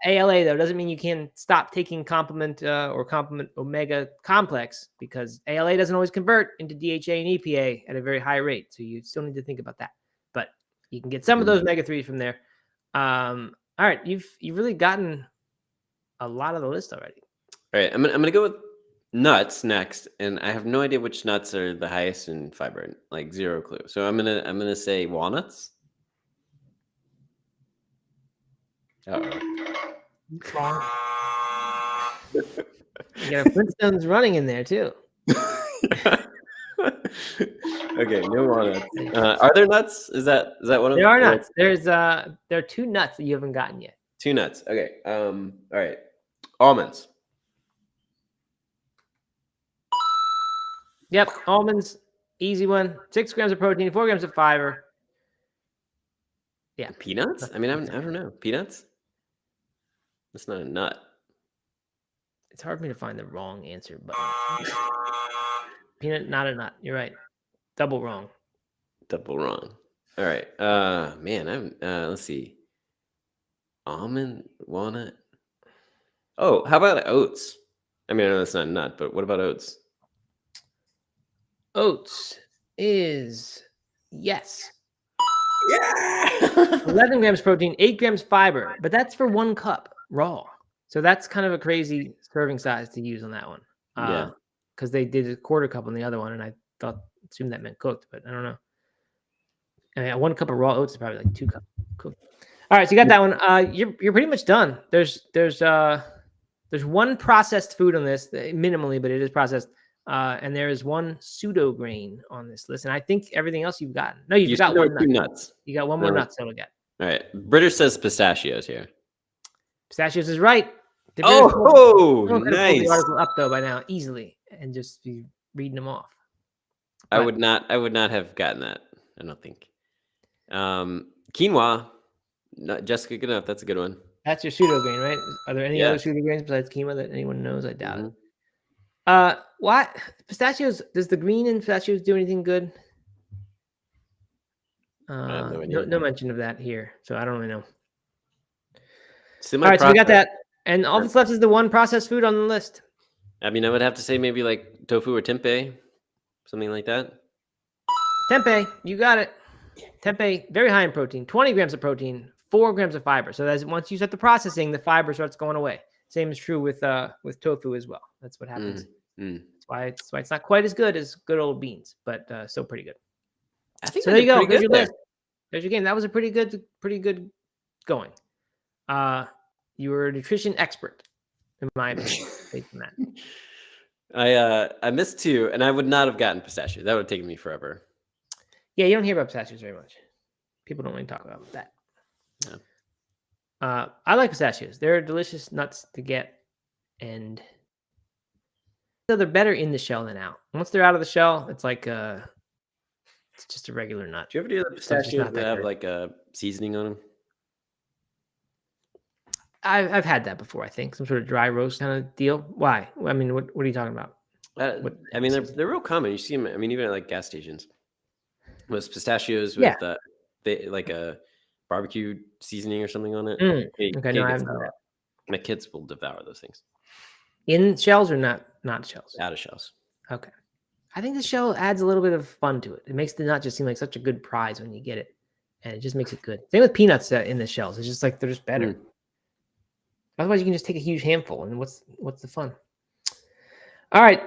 [SPEAKER 1] ALA though doesn't mean you can stop taking complement or complement omega complex, because ALA doesn't always convert into DHA and EPA at a very high rate. So you still need to think about that. But you can get some of those omega-3s from there. All right, you've really gotten a lot of the list already.
[SPEAKER 2] All right, I'm gonna go with nuts next, and I have no idea which nuts are the highest in fiber. Like zero clue. So I'm gonna say walnuts. Uh-oh.
[SPEAKER 1] Wrong. You got a Flintstones running in there too.
[SPEAKER 2] Okay, no walnuts. Are there nuts? Is that one of
[SPEAKER 1] There are
[SPEAKER 2] them?
[SPEAKER 1] nuts. There are 2 nuts that you haven't gotten yet.
[SPEAKER 2] 2 nuts. Okay. All right. Almonds.
[SPEAKER 1] Yep, almonds, easy one. 6 grams of protein, 4 grams of fiber. Yeah.
[SPEAKER 2] Peanuts? I mean, I don't know. Peanuts? That's not a nut.
[SPEAKER 1] It's hard for me to find the wrong answer, but peanut, not a nut. You're right. Double wrong.
[SPEAKER 2] Double wrong. All right. Man, let's see. Almond, walnut. Oh, how about oats? I mean, I know that's not a nut, but what about oats?
[SPEAKER 1] Oats is yes.
[SPEAKER 2] Yeah.
[SPEAKER 1] 11 grams protein, 8 grams fiber, but that's for 1 cup raw. So that's kind of a crazy serving size to use on that one.
[SPEAKER 2] Yeah.
[SPEAKER 1] Because they did a quarter cup on the other one, and I assumed that meant cooked, but I don't know. I mean, 1 cup of raw oats is probably like 2 cups cooked. All right, so you got that one. You're pretty much done. There's 1 processed food on this, minimally, but it is processed. And there is 1 pseudo grain on this list, and I think everything else you've gotten. No, you got 1 nut.
[SPEAKER 2] 2 nuts.
[SPEAKER 1] You got 1 more nut to get.
[SPEAKER 2] All right. British says pistachios here.
[SPEAKER 1] Pistachios is right.
[SPEAKER 2] Oh,
[SPEAKER 1] Pull the
[SPEAKER 2] nice.
[SPEAKER 1] article up though by now easily, and just be reading them off.
[SPEAKER 2] I would not have gotten that. I don't think. Quinoa. Jessica, good enough. That's a good one.
[SPEAKER 1] That's your pseudo grain, right? Are there any other pseudo grains besides quinoa that anyone knows? I doubt it. What pistachios? Does the green in pistachios do anything good?
[SPEAKER 2] I have no idea.
[SPEAKER 1] No mention of that here, so I don't really know.
[SPEAKER 2] All
[SPEAKER 1] right, so we got that, and all that's left is the 1 processed food on the list.
[SPEAKER 2] I mean, I would have to say maybe like tofu or tempeh, something like that.
[SPEAKER 1] Tempeh, you got it. Tempeh, very high in protein, 20 grams of protein, 4 grams of fiber. So that's once you start the processing, the fiber starts going away. Same is true with tofu as well. That's what happens. That's why it's not quite as good as good old beans, but still pretty good.
[SPEAKER 2] I think
[SPEAKER 1] so. There you go. There's your
[SPEAKER 2] there.
[SPEAKER 1] list. There's your game. That was a pretty good going. You were a nutrition expert, in my opinion, based on
[SPEAKER 2] that. I missed 2, and I would not have gotten pistachio. That would have taken me forever.
[SPEAKER 1] Yeah, you don't hear about pistachios very much. People don't really talk about that.
[SPEAKER 2] No.
[SPEAKER 1] I like pistachios. They're delicious nuts to get, and they're better in the shell than out. Once they're out of the shell, it's like it's just a regular nut.
[SPEAKER 2] Do you ever do the pistachios that have like a seasoning on them?
[SPEAKER 1] I've had that before. I think some sort of dry roast kind of deal. Why? I mean, what are you talking about?
[SPEAKER 2] I mean, they're real common. You see them. I mean, even at like gas stations. Was pistachios with like a barbecue seasoning or something on it?
[SPEAKER 1] Okay, no, I haven't done that.
[SPEAKER 2] My kids will devour those things.
[SPEAKER 1] In shells or not shells?
[SPEAKER 2] Out of shells.
[SPEAKER 1] Okay. I think the shell adds a little bit of fun to it. It makes the nut just seem like such a good prize when you get it, and it just makes it good. Same with peanuts in the shells. It's just like they're just better. Otherwise, you can just take a huge handful, and what's the fun? All right.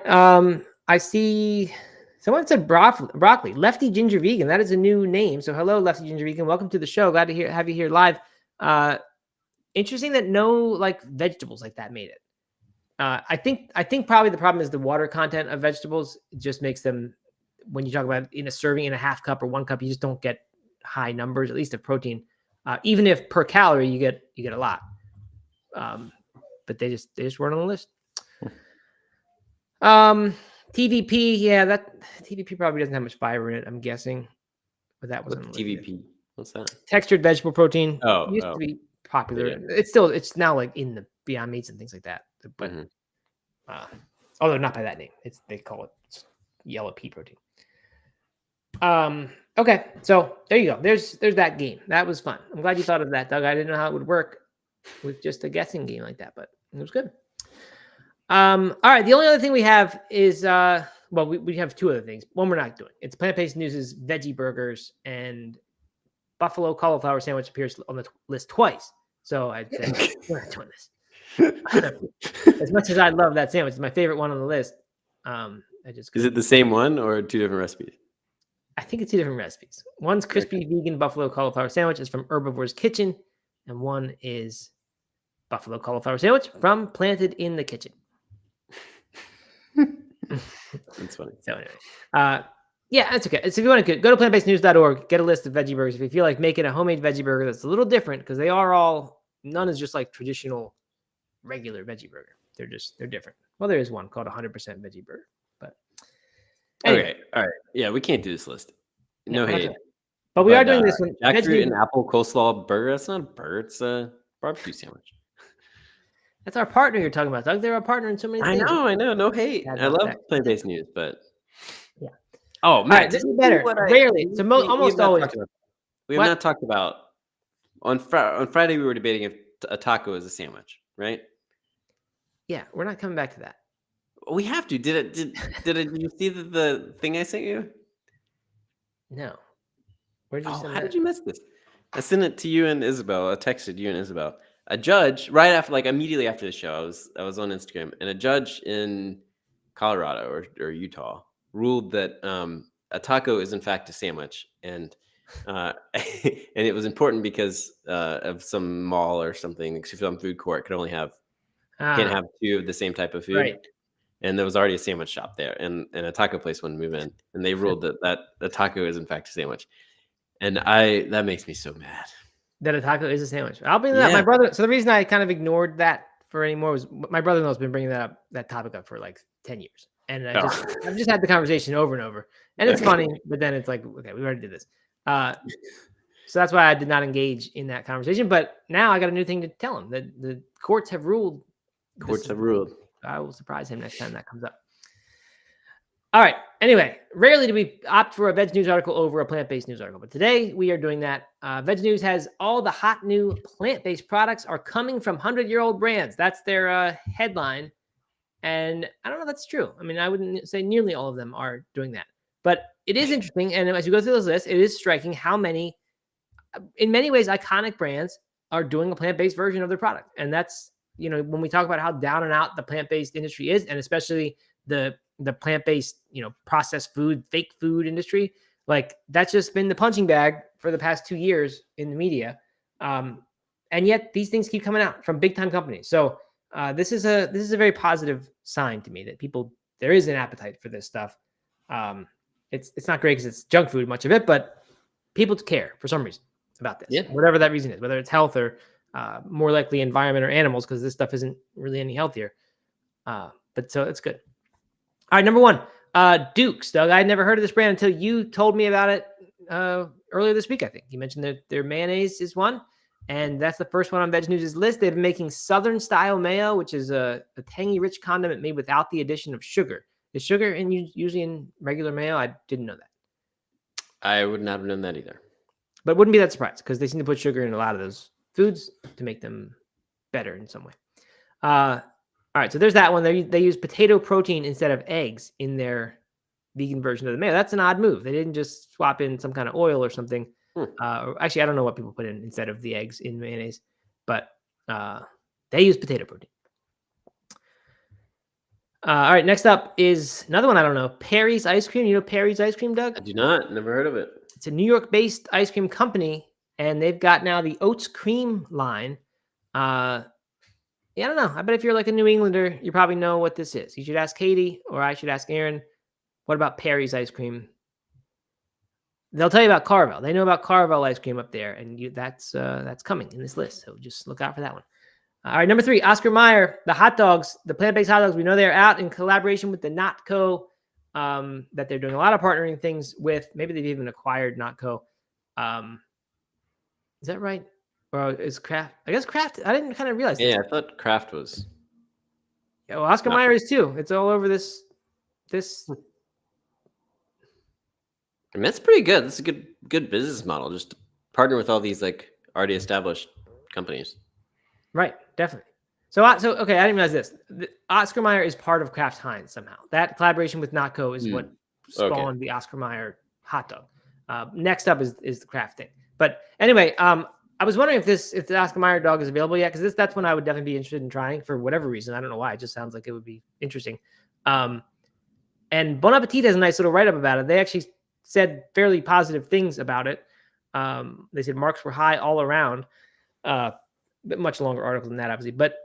[SPEAKER 1] I see someone said broccoli. Lefty Ginger Vegan. That is a new name. So hello, Lefty Ginger Vegan. Welcome to the show. Glad to have you here live. Interesting that no like vegetables like that made it. I think probably the problem is the water content of vegetables just makes them, when you talk about in a serving in a half cup or 1 cup, you just don't get high numbers, at least of protein. Even if per calorie you get a lot. But they just weren't on the list. TVP, yeah, that TVP probably doesn't have much fiber in it, I'm guessing. But that wasn't
[SPEAKER 2] TVP. What's that?
[SPEAKER 1] Textured vegetable protein.
[SPEAKER 2] Oh,
[SPEAKER 1] used to be popular. Yeah. It's now like in the Beyond Meats and things like that. But although not by that name. They call it yellow pea protein. Okay, so there you go. There's that game. That was fun. I'm glad you thought of that, Doug. I didn't know how it would work with just a guessing game like that, but it was good. All right. The only other thing we have is we have 2 other things. One we're not doing. It's plant-based news' veggie burgers, and buffalo cauliflower sandwich appears on the list twice. So I said we're not doing this. As much as I love that sandwich, it's my favorite one on the list. I just
[SPEAKER 2] Is it the same one or two different recipes?
[SPEAKER 1] I think it's two different recipes. One's crispy vegan buffalo cauliflower sandwich is from Herbivore's Kitchen, and one is buffalo cauliflower sandwich from Planted in the Kitchen.
[SPEAKER 2] That's funny.
[SPEAKER 1] So anyway, yeah, that's okay. So if you want to go to plantbasednews.org, get a list of veggie burgers. If you feel like making a homemade veggie burger that's a little different, because they are all, none is just like traditional regular veggie burger. They're different. Well, there is one called 100% veggie burger, but anyway.
[SPEAKER 2] Okay, all right, yeah, we can't do this list. No hate,
[SPEAKER 1] but we are doing this one.
[SPEAKER 2] Jackfruit and apple coleslaw burger. That's not a burger. It's a barbecue sandwich.
[SPEAKER 1] That's our partner you're talking about, Doug. They're our partner in so many things.
[SPEAKER 2] I know. No hate. I love plant-based news, but
[SPEAKER 1] yeah.
[SPEAKER 2] Oh man,
[SPEAKER 1] right, this is better. Rarely, so almost always.
[SPEAKER 2] We have not talked about on Friday. We were debating if a taco is a sandwich, right?
[SPEAKER 1] Yeah, we're not coming back to that.
[SPEAKER 2] We have to. Did you see the thing I sent you?
[SPEAKER 1] No. Where did you send
[SPEAKER 2] how did you miss this? I sent it to you and Isabel. I texted you and Isabel. A judge right after, like immediately after the show, I was on Instagram, and a judge in Colorado or Utah ruled that a taco is in fact a sandwich, and and it was important because of some mall or something. Some food court could only have can't have two of the same type of food.
[SPEAKER 1] Right.
[SPEAKER 2] And there was already a sandwich shop there, and a taco place wouldn't move in, and they ruled that the taco is in fact a sandwich, and that makes me so mad.
[SPEAKER 1] That a taco is a sandwich. I'll bring that up. My brother. So the reason I kind of ignored that for anymore was my brother-in-law has been bringing that topic up for like 10 years, and I've just had the conversation over and over, and it's funny, but then it's like, okay, we already did this. So that's why I did not engage in that conversation. But now I got a new thing to tell him that the courts have ruled. I will surprise him next time that comes up. All right. Anyway, rarely do we opt for a Veg News article over a plant-based news article, but today we are doing that. Veg News has all the hot new plant-based products are coming from 100-year-old brands. That's their headline. And I don't know if that's true. I mean, I wouldn't say nearly all of them are doing that, but it is interesting. And as you go through this list, it is striking how many, in many ways, iconic brands are doing a plant-based version of their product. And that's, when we talk about how down and out the plant-based industry is, and especially the plant-based, processed food, fake food industry, like that's just been the punching bag for the past 2 years in the media. And yet these things keep coming out from big time companies. So this is a very positive sign to me that there is an appetite for this stuff. It's not great because it's junk food, much of it, but people care for some reason about this, whatever that reason is, whether it's health or more likely environment or animals, because this stuff isn't really any healthier. But so it's good. All right, number one, Duke's. Doug, I had never heard of this brand until you told me about it earlier this week. I think you mentioned that their mayonnaise is one, and that's the first one on Veg News' list. They've been making Southern style mayo, which is a tangy, rich condiment made without the addition of sugar. Is sugar usually in regular mayo? I didn't know that. I
[SPEAKER 2] would not have known that either.
[SPEAKER 1] But wouldn't be that surprised because they seem to put sugar in a lot of those foods to make them better in some way. All right, so there's that one. They use potato protein instead of eggs in their vegan version of the mayo. That's an odd move. They didn't just swap in some kind of oil or something. Actually, I don't know what people put in instead of the eggs in mayonnaise, but they use potato protein. All right, next up is another one I don't know. Perry's Ice Cream. You know Perry's Ice Cream, Doug?
[SPEAKER 2] I do not. Never heard of it.
[SPEAKER 1] It's a New York-based ice cream company, and they've got now the Oats Cream line. Yeah, I don't know. I bet if you're like a New Englander, you probably know what this is. You should ask Katie, or I should ask Aaron. What about Perry's Ice Cream? They'll tell you about Carvel. They know about Carvel ice cream up there, and that's coming in this list. So just look out for that one. All right, number 3, Oscar Mayer, the hot dogs, the plant-based hot dogs. We know they're out in collaboration with the Notco, that they're doing a lot of partnering things with. Maybe they've even acquired Notco. Is that right? Or is Kraft? I guess Kraft. I didn't kind of realize.
[SPEAKER 2] Yeah, I thought Kraft was.
[SPEAKER 1] Yeah, well, Oscar Mayer is too. It's all over this.
[SPEAKER 2] I mean, that's pretty good. That's a good business model. Just to partner with all these like already established companies.
[SPEAKER 1] Right, definitely. So okay, I didn't realize this. Oscar Mayer is part of Kraft Heinz somehow. That collaboration with Notco is what spawned the Oscar Mayer hot dog. Next up is the Kraft thing. But anyway, I was wondering if the Oscar Mayer dog is available yet, because that's one I would definitely be interested in trying for whatever reason. I don't know why. It just sounds like it would be interesting. And Bon Appetit has a nice little write up about it. They actually said fairly positive things about it. They said marks were high all around. But much longer article than that, obviously. But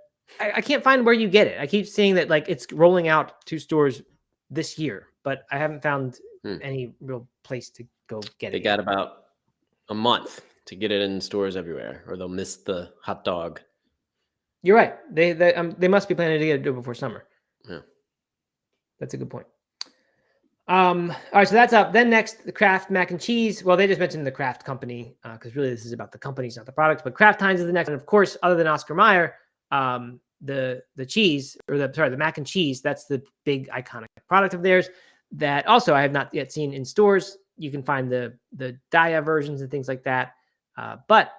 [SPEAKER 1] I can't find where you get it. I keep seeing that like it's rolling out to stores this year, but I haven't found any real place to go get it.
[SPEAKER 2] They got about a month to get it in stores everywhere, or they'll miss the hot dog.
[SPEAKER 1] You're right. They must be planning to get it before summer.
[SPEAKER 2] Yeah,
[SPEAKER 1] that's a good point. All right, so that's up. Then next, the Kraft mac and cheese. Well, they just mentioned the Kraft company because really this is about the companies, not the products. But Kraft Heinz is the next, and of course, other than Oscar Mayer, the cheese or the mac and cheese. That's the big iconic product of theirs that also I have not yet seen in stores. You can find the Daya versions and things like that, but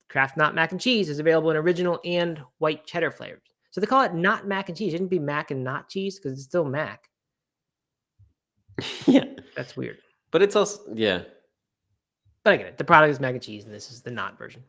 [SPEAKER 1] Kraft Not Mac and Cheese is available in original and white cheddar flavors. So they call it not mac and cheese. It shouldn't be mac and not cheese because it's still mac.
[SPEAKER 2] Yeah,
[SPEAKER 1] that's weird.
[SPEAKER 2] But it's also
[SPEAKER 1] But I get it. The product is mac and cheese, and this is the not version.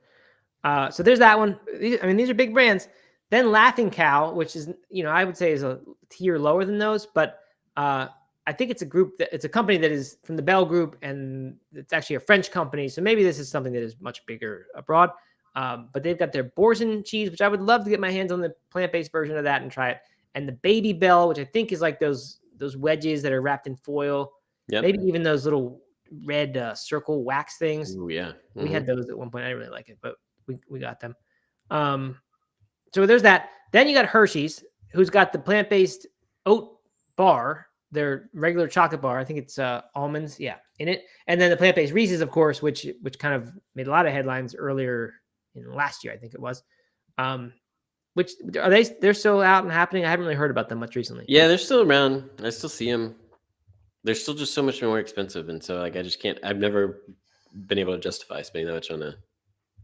[SPEAKER 1] So there's that one. These are big brands. Then Laughing Cow, which is I would say is a tier lower than those, but I think it's a company that is from the Bell Group, and it's actually a French company. So maybe this is something that is much bigger abroad. But they've got their Boursin cheese, which I would love to get my hands on the plant-based version of that and try it. And the Baby Bell, which I think is like those wedges that are wrapped in foil. Yep. Maybe even those little red circle wax things.
[SPEAKER 2] Ooh, yeah. Mm-hmm.
[SPEAKER 1] We had those at one point. I didn't really like it, but we got them. So there's that. Then you got Hershey's, who's got the plant-based oat bar, their regular chocolate bar. I think it's almonds, in it. And then the plant-based Reese's, of course, which kind of made a lot of headlines earlier in last year, I think it was. Which are they're still out and happening? I haven't really heard about them much recently.
[SPEAKER 2] Yeah, they're still around. I still see them. They're still just so much more expensive, and so like I just can't. I've never been able to justify spending that much on a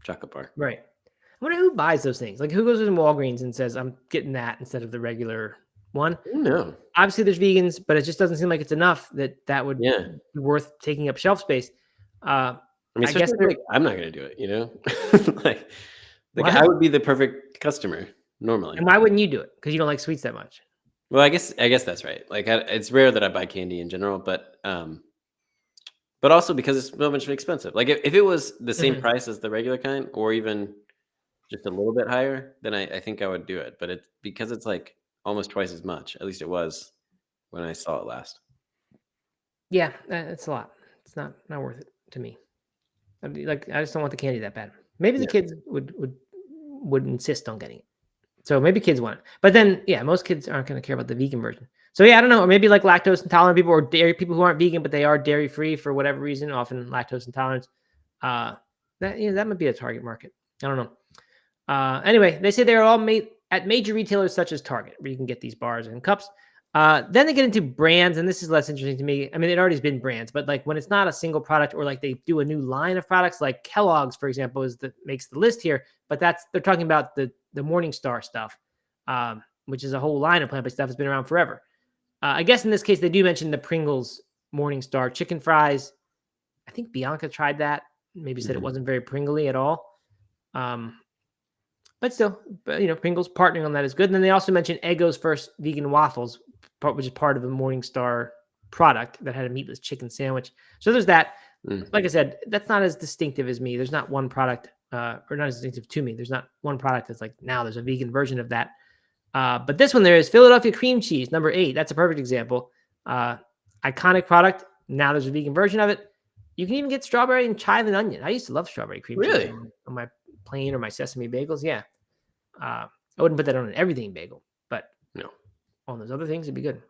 [SPEAKER 2] chocolate bar.
[SPEAKER 1] Right. I wonder who buys those things. Like who goes in Walgreens and says, "I'm getting that instead of the regular one."
[SPEAKER 2] No.
[SPEAKER 1] Obviously, there's vegans, but it just doesn't seem like it's enough that would be worth taking up shelf space. I
[SPEAKER 2] guess I'm not going to do it. like I would be the perfect customer normally.
[SPEAKER 1] And why wouldn't you do it? Because you don't like sweets that much.
[SPEAKER 2] Well, I guess that's right. Like it's rare that I buy candy in general, but also because it's so much expensive. Like if it was the same price as the regular kind, or even just a little bit higher, then I think I would do it. But because it's like almost twice as much. At least it was when I saw it last.
[SPEAKER 1] Yeah, it's a lot. It's not worth it to me. I just don't want the candy that bad. Maybe the kids would insist on getting it. So maybe kids want it. But then, most kids aren't going to care about the vegan version. So I don't know. Or maybe like lactose intolerant people or dairy people who aren't vegan, but they are dairy free for whatever reason, often lactose intolerance. That might be a target market. I don't know. Anyway, they say they're all made at major retailers such as Target, where you can get these bars and cups. Then they get into brands, and this is less interesting to me. It already has been brands, but like when it's not a single product, or like they do a new line of products, like Kellogg's, for example, makes the list here. But they're talking about the Morningstar stuff, which is a whole line of plant-based stuff that's been around forever. I guess in this case, they do mention the Pringles Morningstar chicken fries. I think Bianca tried that. Maybe said it wasn't very Pringly at all. But still, Pringles partnering on that is good. And then they also mentioned Eggo's first vegan waffles, which is part of the Morningstar product that had a meatless chicken sandwich. So there's that. Like I said, that's not as distinctive as me. There's not one product, or not as distinctive to me. There's not one product that's like, now there's a vegan version of that. But this one there is Philadelphia cream cheese, number 8. That's a perfect example. Iconic product. Now there's a vegan version of it. You can even get strawberry and chive and onion. I used to love strawberry cream cheese on my plain or my sesame bagels. Yeah. I wouldn't put that on an everything bagel, but on those other things, it'd be good.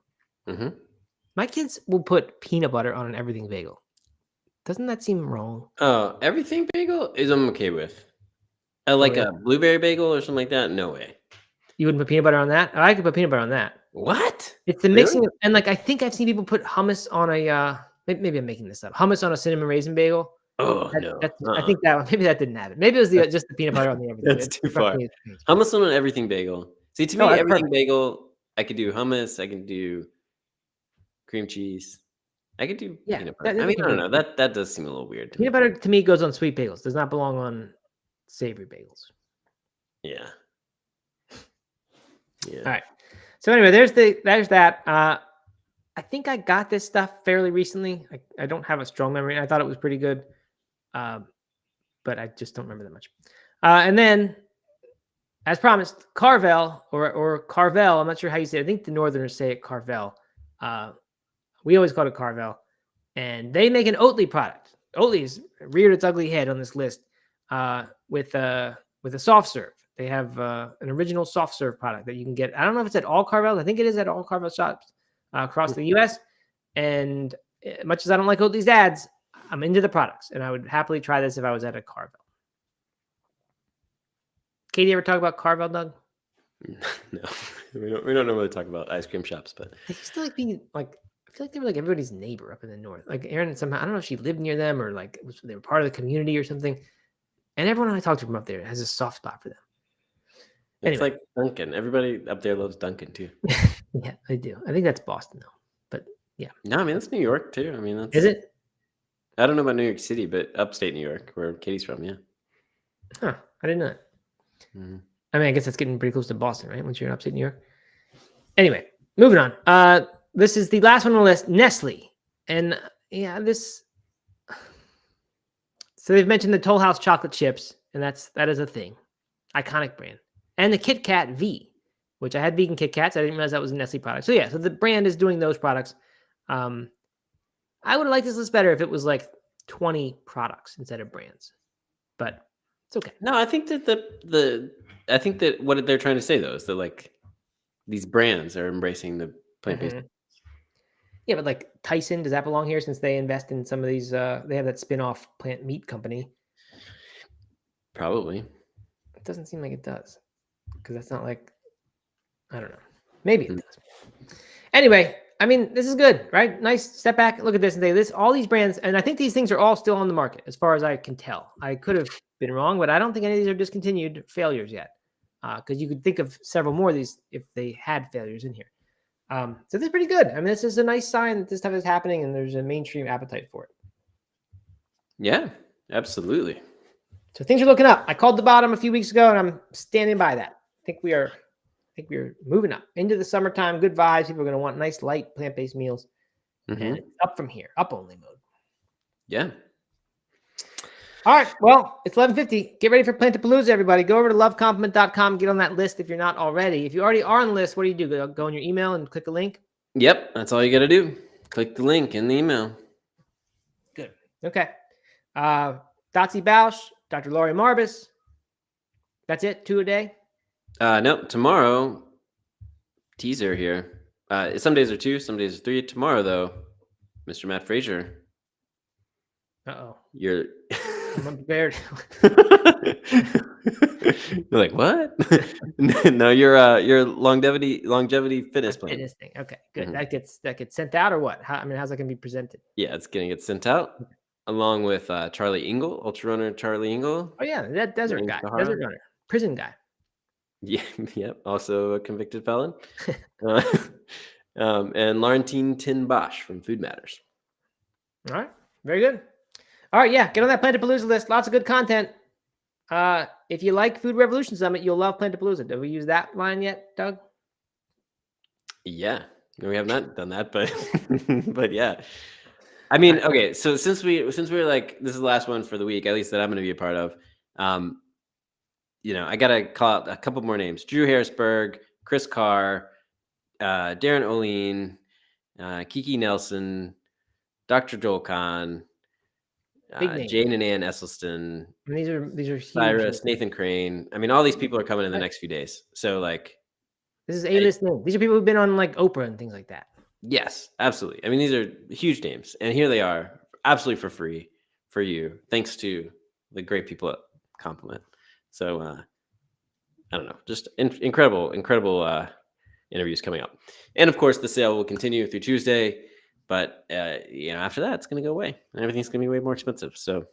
[SPEAKER 1] My kids will put peanut butter on an everything bagel. Doesn't that seem wrong?
[SPEAKER 2] Everything bagel is I'm okay with. A blueberry bagel or something like that? No way.
[SPEAKER 1] You wouldn't put peanut butter on that? I could put peanut butter on that.
[SPEAKER 2] What?
[SPEAKER 1] It's the mixing of, and I think I've seen people put hummus on a maybe I'm making this up. Hummus on a cinnamon raisin bagel.
[SPEAKER 2] Oh no!
[SPEAKER 1] I think maybe that didn't have it. Maybe it was just the peanut butter on the everything.
[SPEAKER 2] That's too far. Hummus on an everything bagel. See, to me, everything bagel. I could do hummus. I can do cream cheese. I could do peanut butter. I don't know. That does seem a little weird.
[SPEAKER 1] Peanut butter to me goes on sweet bagels. Does not belong on savory bagels.
[SPEAKER 2] Yeah. Yeah.
[SPEAKER 1] All right. So anyway, there's that. I think I got this stuff fairly recently. I don't have a strong memory. I thought it was pretty good, but I just don't remember that much. And then, as promised, Carvel or Carvel. I'm not sure how you say it. I think the Northerners say it Carvel. We always call it Carvel, and they make an Oatly product. Oatly's reared its ugly head on this list with a soft serve. They have an original soft serve product that you can get. I don't know if it's at all Carvel. I think it is at all Carvel shops across the U.S. And much as I don't like Oatly's ads, I'm into the products, and I would happily try this if I was at a Carvel. Katie, ever talk about Carvel, Doug?
[SPEAKER 2] No, we don't normally talk about ice cream shops, but
[SPEAKER 1] They used to like being like, I feel like they were like everybody's neighbor up in the north. Like Erin somehow, I don't know if she lived near them or like they were part of the community or something. And everyone I talk to from up there has a soft spot for them.
[SPEAKER 2] it's
[SPEAKER 1] Anyway.
[SPEAKER 2] like Dunkin'. Everybody up there loves Dunkin' too.
[SPEAKER 1] Yeah, I do. I think that's Boston though. But yeah.
[SPEAKER 2] No, I mean that's New York too. I mean that's.
[SPEAKER 1] Is it?
[SPEAKER 2] I don't know about New York City, but upstate New York, where Katie's from, yeah.
[SPEAKER 1] Huh. I didn't know that.
[SPEAKER 2] Mm-hmm.
[SPEAKER 1] I mean, I guess that's getting pretty close to Boston, right? Once you're in upstate New York. Anyway, moving on. This is the last one on the list, Nestle. And yeah, this. So they've mentioned the Toll House chocolate chips, and that is a thing. Iconic brand. And the Kit Kat V, which I had vegan Kit Kats. I didn't realize that was a Nestle product. So yeah, so the brand is doing those products. I would have liked this list better if it was like 20 products instead of brands. But it's okay.
[SPEAKER 2] No, I think that I think that what they're trying to say though is that like these brands are embracing the plant-based.
[SPEAKER 1] Mm-hmm. Yeah, but like Tyson, does that belong here since they invest in some of these? They have that spin-off plant meat company.
[SPEAKER 2] Probably.
[SPEAKER 1] It doesn't seem like it does, because that's not like, I don't know. Maybe it does. Anyway, I mean, this is good, right? Nice step back, look at this, and say this. All these brands, and I think these things are all still on the market, as far as I can tell. I could have been wrong, but I don't think any of these are discontinued failures yet, because you could think of several more of these if they had failures in here. So this is pretty good. I mean, this is a nice sign that this stuff is happening, and there's a mainstream appetite for it.
[SPEAKER 2] Yeah, absolutely.
[SPEAKER 1] So things are looking up. I called the bottom a few weeks ago, and I'm standing by that. I think we are moving up into the summertime. Good vibes. People are going to want nice, light, plant-based meals, and it's up from here. Up only mode.
[SPEAKER 2] Yeah.
[SPEAKER 1] All right. Well, it's 11:50. Get ready for Plantapalooza, everybody. Go over to lovecompliment.com. Get on that list if you're not already. If you already are on the list, what do? Go in your email and click a link?
[SPEAKER 2] Yep. That's all you got to do. Click the link in the email.
[SPEAKER 1] Good. Okay. Dotsie Bausch, Dr. Laurie Marbus. That's it? 2 a day?
[SPEAKER 2] Nope. Tomorrow, teaser here. Some days are 2, some days are 3. Tomorrow, though, Mr. Matt Frazier.
[SPEAKER 1] Uh-oh.
[SPEAKER 2] You're...
[SPEAKER 1] I'm unprepared.
[SPEAKER 2] You're like, what? No, you're longevity fitness plan.
[SPEAKER 1] Fitness thing. Okay, good. Mm-hmm. That gets sent out or what? How's that going to be presented?
[SPEAKER 2] Yeah, it's going to get sent out along with Charlie Ingle, ultra runner Charlie Ingle.
[SPEAKER 1] Oh yeah, that desert guy, desert runner, prison guy.
[SPEAKER 2] Yeah, yep. Also a convicted felon. And Laurentine Tin Bosch from Food Matters.
[SPEAKER 1] All right, very good. All right, yeah, get on that Plantapalooza list. Lots of good content. If you like Food Revolution Summit, you'll love Plantapalooza. Did we use that line yet, Doug?
[SPEAKER 2] Yeah, we have not done that, but but yeah. I mean, okay. So since we're like, this is the last one for the week, at least that I'm going to be a part of. I got to call out a couple more names: Drew Harrisberg, Chris Carr, Darren Oline, Kiki Nelson, Dr. Joel Kahn, Jane and Ann Esselstyn.
[SPEAKER 1] And these are huge.
[SPEAKER 2] Cyrus, Nathan Crane. I mean, all these people are coming in the next few days. So like,
[SPEAKER 1] this is A-list names. These are people who've been on like Oprah and things like that.
[SPEAKER 2] Yes, absolutely. I mean, these are huge names, and here they are, absolutely for free for you, thanks to the great people at Compliment. So I don't know, just incredible interviews coming up, and of course the sale will continue through Tuesday. But after that, it's going to go away, and everything's going to be way more expensive. So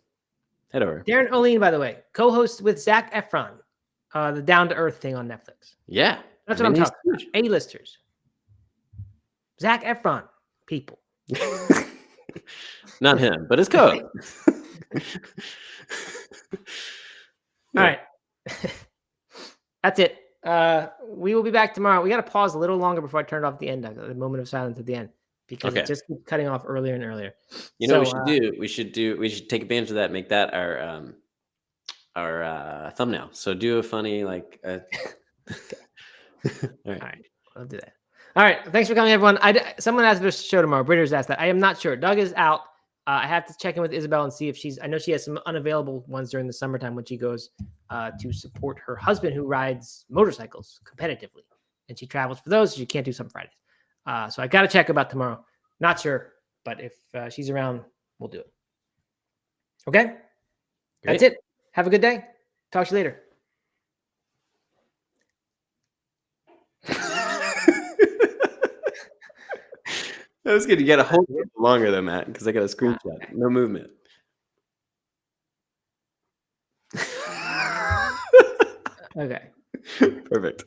[SPEAKER 2] head over.
[SPEAKER 1] Darren Oline, by the way, co-host with Zac Efron, the Down to Earth thing on Netflix.
[SPEAKER 2] Yeah,
[SPEAKER 1] that's what I'm talking about. A-listers. Zac Efron, people.
[SPEAKER 2] Not him, but his co.
[SPEAKER 1] All All right. That's it. We will be back tomorrow. We got to pause a little longer before I turn it off at the end, the moment of silence at the end, because it
[SPEAKER 2] Okay.
[SPEAKER 1] just keeps cutting off earlier and earlier.
[SPEAKER 2] You know what
[SPEAKER 1] So,
[SPEAKER 2] we should do? We should take advantage of that. Make that our thumbnail. So do a funny like. All right.
[SPEAKER 1] all right, I'll do that. All right, thanks for coming, everyone. Someone asked if there's a show tomorrow. Britters asked that. I am not sure. Doug is out. I have to check in with Isabel and see if she's. I know she has some unavailable ones during the summertime when she goes to support her husband who rides motorcycles competitively, and she travels for those. So she can't do some Fridays. So I got to check about tomorrow. Not sure, but if she's around, we'll do it. Okay, that's it. Have a good day. Talk to you later.
[SPEAKER 2] That was good. You got to hold it longer than that because I got a screenshot.
[SPEAKER 1] Okay.
[SPEAKER 2] No movement.
[SPEAKER 1] Okay.
[SPEAKER 2] Perfect.